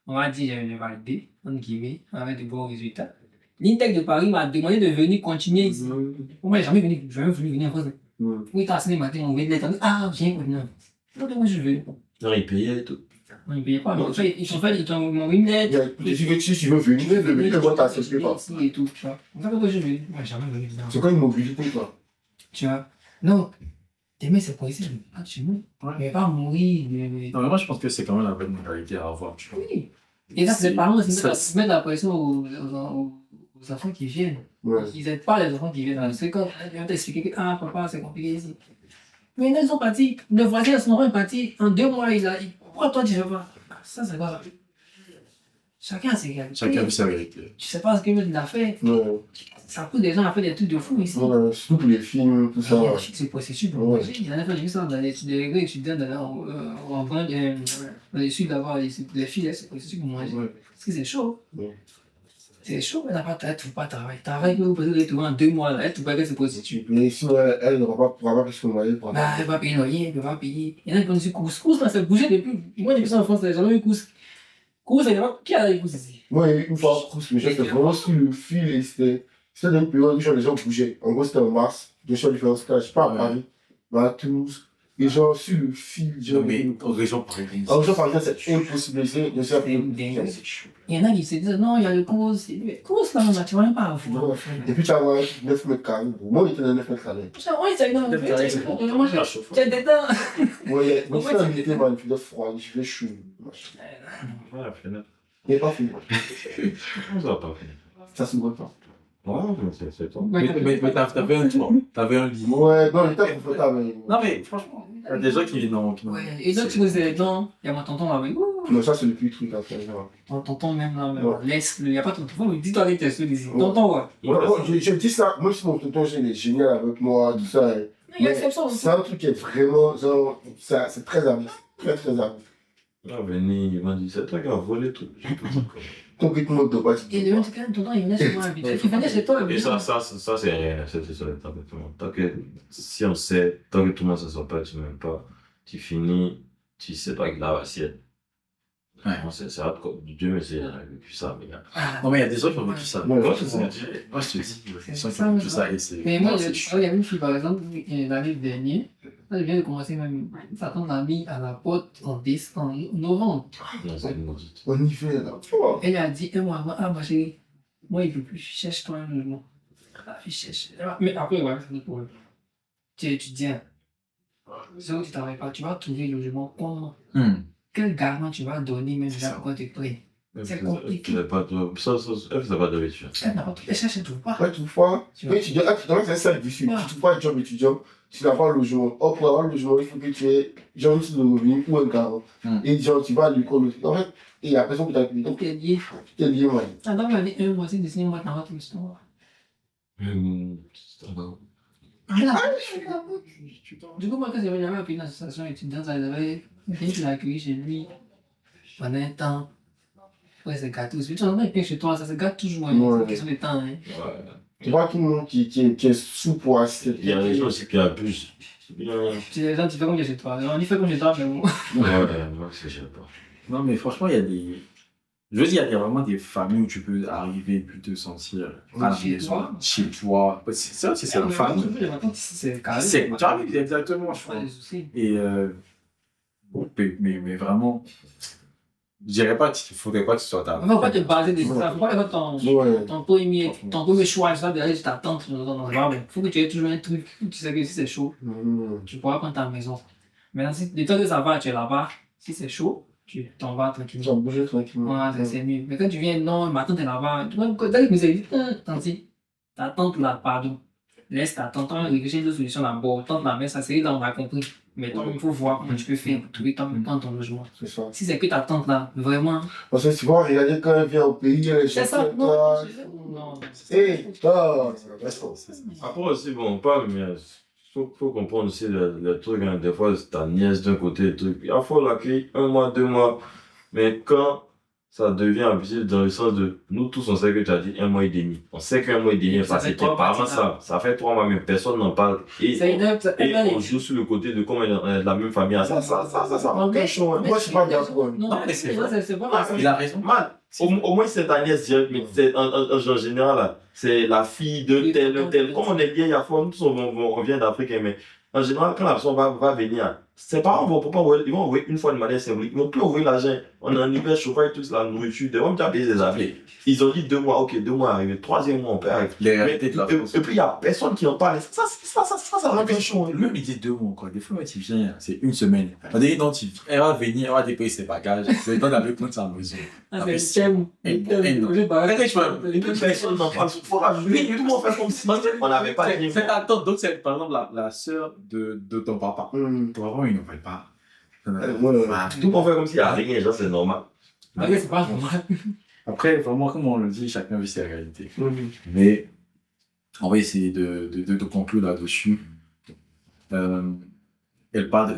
on m'a dit, j'avais validé, entre guillemets, avec de bons résultats, l'ITEC de Paris m'a demandé de venir continuer ici. Moi, j'ai jamais venu. Je jamais voulu venir en France. Oui, t'as assis le matin, on venait d'être. Ah, viens, venir en France. Donc, moi, je suis venu. Non, ils payaient et tout. Non, ils ne payaient pas. Mais en fait, ils m'ont envoyé une lettre. Si tu veux venir, le mec, moi, t'as accepté pas. Ici et tout, tu vois. C'est ça que je veux. Moi, j'ai jamais venu. C'est quoi une mobilité, quoi? Tu vois. Non. Demain, c'est pour ici. Ah, tu veux. Mais pas mourir. Non, mais moi, je pense que c'est quand même la bonne mentalité à avoir, tu vois. Oui. Et ça, c'est les parents aussi Ça, mettent la pression aux enfants qui viennent. Ouais. Ils n'aident pas les enfants qui viennent. Parce que quand ils vont t'expliquer que, ah, papa, c'est compliqué ici. Mais ils sont partis. Le voisin, son enfant est parti. En 2 mois, pourquoi toi, tu ne fais pas? Ça, c'est quoi? Chacun a ses réalités. Chacun a sa vérité. Tu sais pas ce qu'il a fait. Ouais. Ça coûte des gens à faire des trucs de fou ici. Ouais, surtout pour les films, tout ça. Il y a ce processus pour Ouais. manger. Il y en a fait ça dans les gars étudiants dans les sud d'avoir les filles, c'est processus pour manger. Ouais. Parce que c'est chaud. Ouais. C'est chaud, mais elle ne trouve pas de travail. Travail que vous pouvez trouver en 2 mois, là, elle ne trouve pas que c'est prostituée. Mais sinon, elle ne pourra pas payer son loyer. Pour Bah, elle va payer le loyer, elle ne peut pas payer. Il y en a qui ont dit course. Course, là, c'est bougé depuis. Moi, depuis ça en France, j'ai jamais eu course. Course, qui a eu course ici? Moi, une fois, mais c'était vraiment sur le fil et c'était dans une période où genre, les gens bougeaient. En gros, c'était en mars. Je suis allé faire un stage, pas à Paris, mais à Toulouse. Et genre, sur le fil, genre. Non, mais en région parisienne. En région parisienne, c'est impossible d'essayer de faire. Il y en a qui se disent non, il y a le course. Mais course, là, tu ne vois même pas. Et puis, tu as 9 mètres carrés. Moi, il était dans 9 mètres carrés. Oui, c'est une moi, j'ai des dents. Moi, il y a un été, man, il faisait froid, il faisait chaud. Ouais, la fenêtre. Il n'est pas fini. On va pas finir. Ça s'ouvre pas. Ouais, mais c'est toi. Mais t'avais un toit, t'avais un lit. Ouais, non, il était confortable. Non, mais franchement, il y a des gens qui viennent en. Ouais, et donc tu faisais les dents, il y a mon tonton là, oui. Non, ça, c'est le plus truc à faire. Genre. Mon tonton même là, Ouais. laisse-le, il n'y a pas de tonton, mais dis-toi avec tes soeurs ici. Ouais. Tonton, ouais. Ouais, je dis ça, moi, si mon tonton, il est génial avec moi, tout ça. Il y a Mais exception aussi. c'est un truc qui est vraiment, genre, c'est très à risque. Très, très à risque. Ah, Benny, il m'a dit, c'est toi qui as volé tout. Ton rythme de base. Et le même, c'est quand même, tonton, il venait chez moi habitué. Il venait chez toi Et habitué. ça c'est rien, c'est sur l'état de tout le monde. Tant que, si on sait, tant que tout le monde ne se sent pas, tu m'aimes pas, tu finis, tu sais pas que la assiette. Ouais. C'est hardcore. Dieu merci, j'ai vécu ça, mais Non, mais il y a des gens qui ont vécu ça. Ouais, Moi, ouais, je ouais. te dis, il y a des gens qui ça, ont vécu ouais. ça et c'est. Mais moi, c'est il y avait une fille, par exemple, l'année dernière, là, je viens de commencer même, ça tombe a mis à la porte en novembre. non, c'est une maudite. On y fait là. Oh. Elle a dit un mois avant, ah ma chérie, moi il veut plus, cherche-toi un logement. Ah, je cherche. Mais après, ouais, c'est notre problème. Tu es étudiant. C'est où tu travailles pas, tu vas trouver le logement comment? Quel garant tu vas donner même déjà pour te prêt? C'est compliqué. Elle faisait pas de l'étude. Elle n'a pas tout, elle cherche tout pas. Ouais, toutefois, Tu vois. étudiant, tu dois faire ça difficile. Ouais. Si tu prends un job étudiant, tu n'as pas le logement. Or, pour avoir le logement, il faut que tu aies genre une source de revenu ou un garant. Et genre, tu vas à l'école. En fait, et il y a personne qui t'a payé. Donc t'es lié. Tu es lié, man. Attends, mais un mois, c'est dessiné, moi, t'en vas tout l'histoire. Du coup, moi, quand j'avais appris dans l'association étudiante, j'avais accueilli chez lui pendant un temps. Ouais, c'est gâteau. Si tu en as chez toi, ça se gâte toujours. Hein. Ouais. C'est une question de temps. Hein. Tu vois tout le monde qui est sous pour assister. Il y a des gens aussi qui abusent. Tu les gens, tu fais comme chez toi. On y fait comme chez toi, mais bon. Ouais, c'est cher pas. Non, mais franchement, il y a des. Je veux dire, il y a vraiment des familles où tu peux arriver et puis te sentir à la Chez maison, toi. chez toi. C'est ça, c'est la famille. C'est carré. C'est tu arrives exactement, je Pas crois. de soucis. Et mais vraiment, je dirais pas qu'il faudrait pas que ce soit ta. On va pas te baser de ça. Faut pas avoir Ouais. ton premier choix, ça, d'aller chez ta tante. Non, faut que tu aies toujours un truc où tu sais que si c'est chaud, tu pourras prendre ta maison. Maintenant, si le temps que ça va, tu es là-bas. Si c'est chaud, tu t'en vas Tu tranquillement. vas bouger tranquillement. Ouais, c'est mieux. Mais quand tu viens, non, ma tante est là-bas. Tu vois, quand tu me dis, tanti, ta tante là, pardon. Laisse ta tante, on va réfléchir une solution d'abord. Tante la mère, ça c'est là, on a compris. Mais toi, il faut voir comment tu peux faire pour trouver ton logement. C'est ça. Si c'est que ta tante là, vraiment. Parce que tu vas regarder quand elle vient au pays, elle est C'est chez ça, toi. non. Hé, toi. Après aussi, bon, on parle, mais faut comprendre aussi le truc. Hein. Des fois, c'est ta nièce d'un côté, le truc. Il faut l'accueillir 1 mois, 2 mois. Mais quand ça devient habituel dans le sens de nous tous, on sait que tu as dit 1 mois et demi. On sait qu'un mois et demi est Ça passé. fait Tes 3 mois, parents savent. Ça fait 3 mois, mais personne n'en parle. Et on joue sur le côté de comment on est de la même famille. Ça. Moi, je suis pas d'accord. Non, mais c'est pas Il a raison. Man, au moins c'est ta nièce directe, mais c'est en général, là, c'est la fille de tel. Comme on est liés, il y a fois, nous tous, on vient d'Afrique, mais en général, quand la personne va venir, ses parents vont pas envoyer, ils vont envoyer une fois de manière symbolique, ils vont plus envoyer l'argent. On est en hiver, chauffage, tout la nourriture, des fois, tu as payé des affaires. Ils ont dit 2 mois, ok, 2 mois arrivé, 3e mois, on peut arriver. Les réalités de la France. Et puis, il n'y a personne qui en parle. Ça rend bien chaud. Même il dit 2 mois encore. Des fois, tu viens, c'est 1 semaine. On dit non, elle va venir, elle va déposer ses bagages. C'est le temps d'aller prendre sa maison. c'est thème. Personne n'en parle. Tout le monde fait comme si on n'avait pas dit. C'est ta tante, donc c'est par exemple la sœur de ton papa. Ton papa, il n'en parle pas. Tout le monde fait comme s'il n'y a rien, genre c'est normal. Après, c'est pas normal. Après, vraiment, comme on le dit, chacun vit ses réalités. Mais on va essayer de conclure là-dessus. El Padre.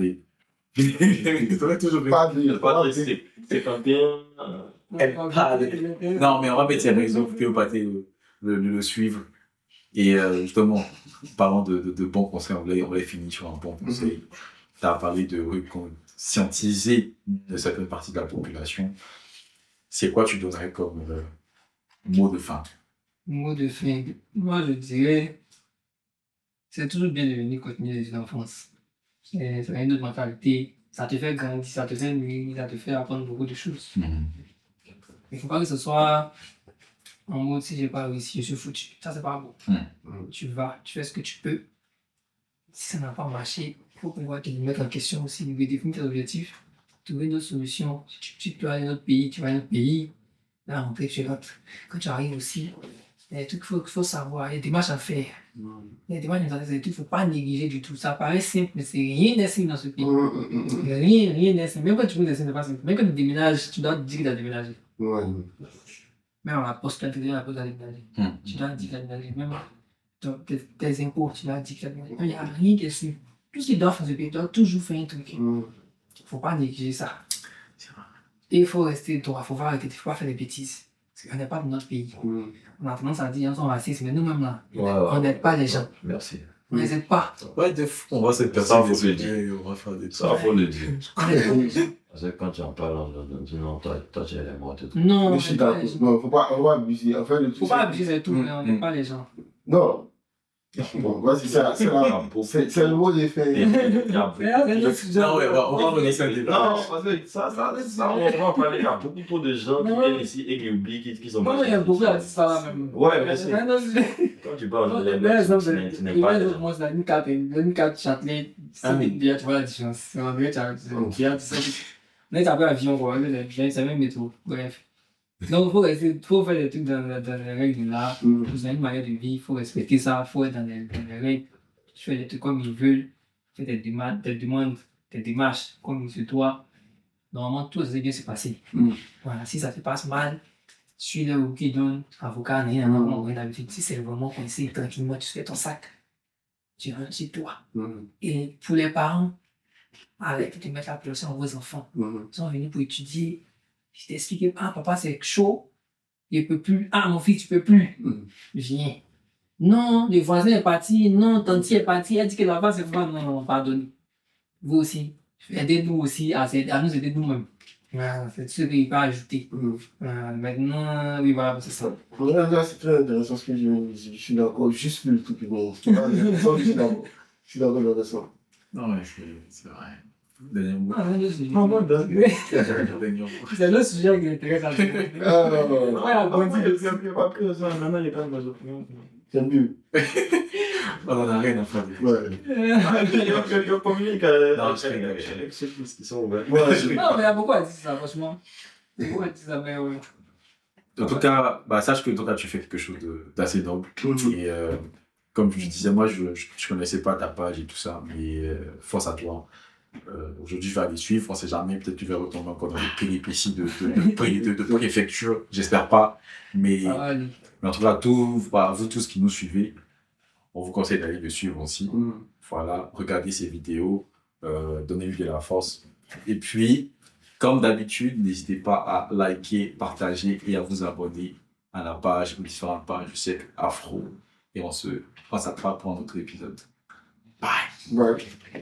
C'est quand bien. El Padre. Non, mais on va mettre ses réseaux pour que vous pouvez le suivre. Et justement, parlant de bons conseils, on va finir sur un bon conseil. Tu as parlé de conscientiser une certaine partie de la population. C'est quoi tu donnerais comme mot de fin? Mot de fin. Moi, je dirais, c'est toujours bien de venir continuer les enfances. C'est une autre mentalité. Ça te fait grandir, ça te fait nuire, ça te fait apprendre beaucoup de choses. Il ne faut pas que ce soit en mode si j'ai pas réussi, je suis foutu. Ça, c'est pas bon. Tu vas, tu fais ce que tu peux. Si ça n'a pas marché, il faut pouvoir te mettre en question aussi, définir tes objectifs, trouver une autre solution. Si tu peux aller dans un autre pays, tu vas dans un autre pays, là, rentrer chez l'autre. Quand tu arrives aussi, il y a des trucs qu'il faut savoir, il y a des démarches à faire. Il y a des démarches à faire, il ne faut pas négliger du tout. Ça paraît simple, mais c'est rien n'est simple dans ce pays. Rien n'est simple. Même quand tu veux c'est pas simple. Même quand tu déménages, tu dois te dire que tu as déménagé. Même à la poste, quand tu es à la poste, tu as déménagé. Tu dois te dire que tu as déménagé. Même tes impôts, tu l'as dit. Il n'y a rien qui est sûr. Tout ce qu'ils doivent faire, ils doivent toujours faire un truc. Il ne faut pas négliger ça. Et il faut rester droit, il ne faut pas faire des bêtises. Parce qu'on n'est pas dans notre pays. On a tendance à dire, on sont racistes, mais nous-mêmes là, on n'aide pas les gens. Merci. On ne les aide pas. Ouais, des fois, on va se Ça, percer faut le des dire. idées, on va faire des Ça, faut le dire. On n'aide pas les gens. Parce que quand tu en parles, on dit non, toi, tu es mort. Non, on Mais je suis n'aide pas d'accord. les gens. Non, faut pas abuser. En fait, le Il ne truc, faut pas c'est- abuser de tout, mais on n'aide pas les gens. Non. Bon, vas-y, c'est le mot des faits. Mais là, c'est un autre sujet. Non, ouais, on va revenir sur le débat. Non, parce que ça, on va parler. Il y a beaucoup trop de gens qui Non. viennent ici et qui oublient qui sont Moi, il y a beaucoup à dire ça là même. Ouais, mais c'est. C'est un autre sujet. Quand tu parles de Par exemple, tu n'es pas. moi, c'est une carte Châtelet. Ah oui. Déjà, tu vois la différence. C'est un vrai, tu as mais tu as pris l'avion, quoi. C'est même métro. Bref. Donc, il faut faire des trucs dans les règles là. Vous avez une manière de vivre, il faut respecter ça, il faut être dans les règles. Tu fais des trucs comme ils veulent, fais des démarches comme il se doit. Normalement, tout va bien se passer. Voilà, si ça se passe mal, suis le ou qui donne, avocat, rien d'habitude. Si c'est vraiment coincé, tranquillement, tu fais ton sac. Tu rentres chez toi. Et pour les parents, arrête de mettre la pression à vos enfants. Ils sont venus pour étudier. Je t'explique, ah, papa, c'est chaud. Il ne peut plus. Ah, mon fils, tu ne peux plus. Viens. Non, le voisin est parti. Non, tante est partie. Elle dit que là-bas, c'est vrai. Non, pardonnez. Vous aussi. Aidez-nous aussi à nous aider nous-mêmes. Voilà, c'est ce qu'il va ajouter. Maintenant, oui, voilà, c'est ça. Là, c'est très intéressant ce que je suis d'accord. Juste le truc, mais je suis d'accord. Je suis d'accord avec ça. Non, ouais, c'est vrai. Dernier mot. Ah, c'est le sujet. Dernier mot. C'est le sujet qui est intéressant. Ouais, à grandir. Maintenant, il est pas dans mes opinions. C'est mieux. On en a rien à faire. Ouais. Il communique avec ceux qui sont ouverts. Ouais, Non, mais il y a beaucoup à dire ça, franchement. Beaucoup à dire ça, mais ouais. En tout cas, sache que toi, tu fais quelque chose d'assez noble. Et comme je disais, moi, je ne connaissais pas ta page et tout ça, mais force à toi. Aujourd'hui, je vais aller suivre. On ne sait jamais, peut-être tu vas retomber encore dans les péripéties de préfecture. J'espère pas. Mais en tout cas, vous tous qui nous suivez, on vous conseille d'aller le suivre aussi. Voilà, regardez ces vidéos, donnez-lui de la force. Et puis, comme d'habitude, n'hésitez pas à liker, partager et à vous abonner à la page ou différentes pages du cercle Afro. Et on s'attrape pour un autre épisode. Bye! Ouais.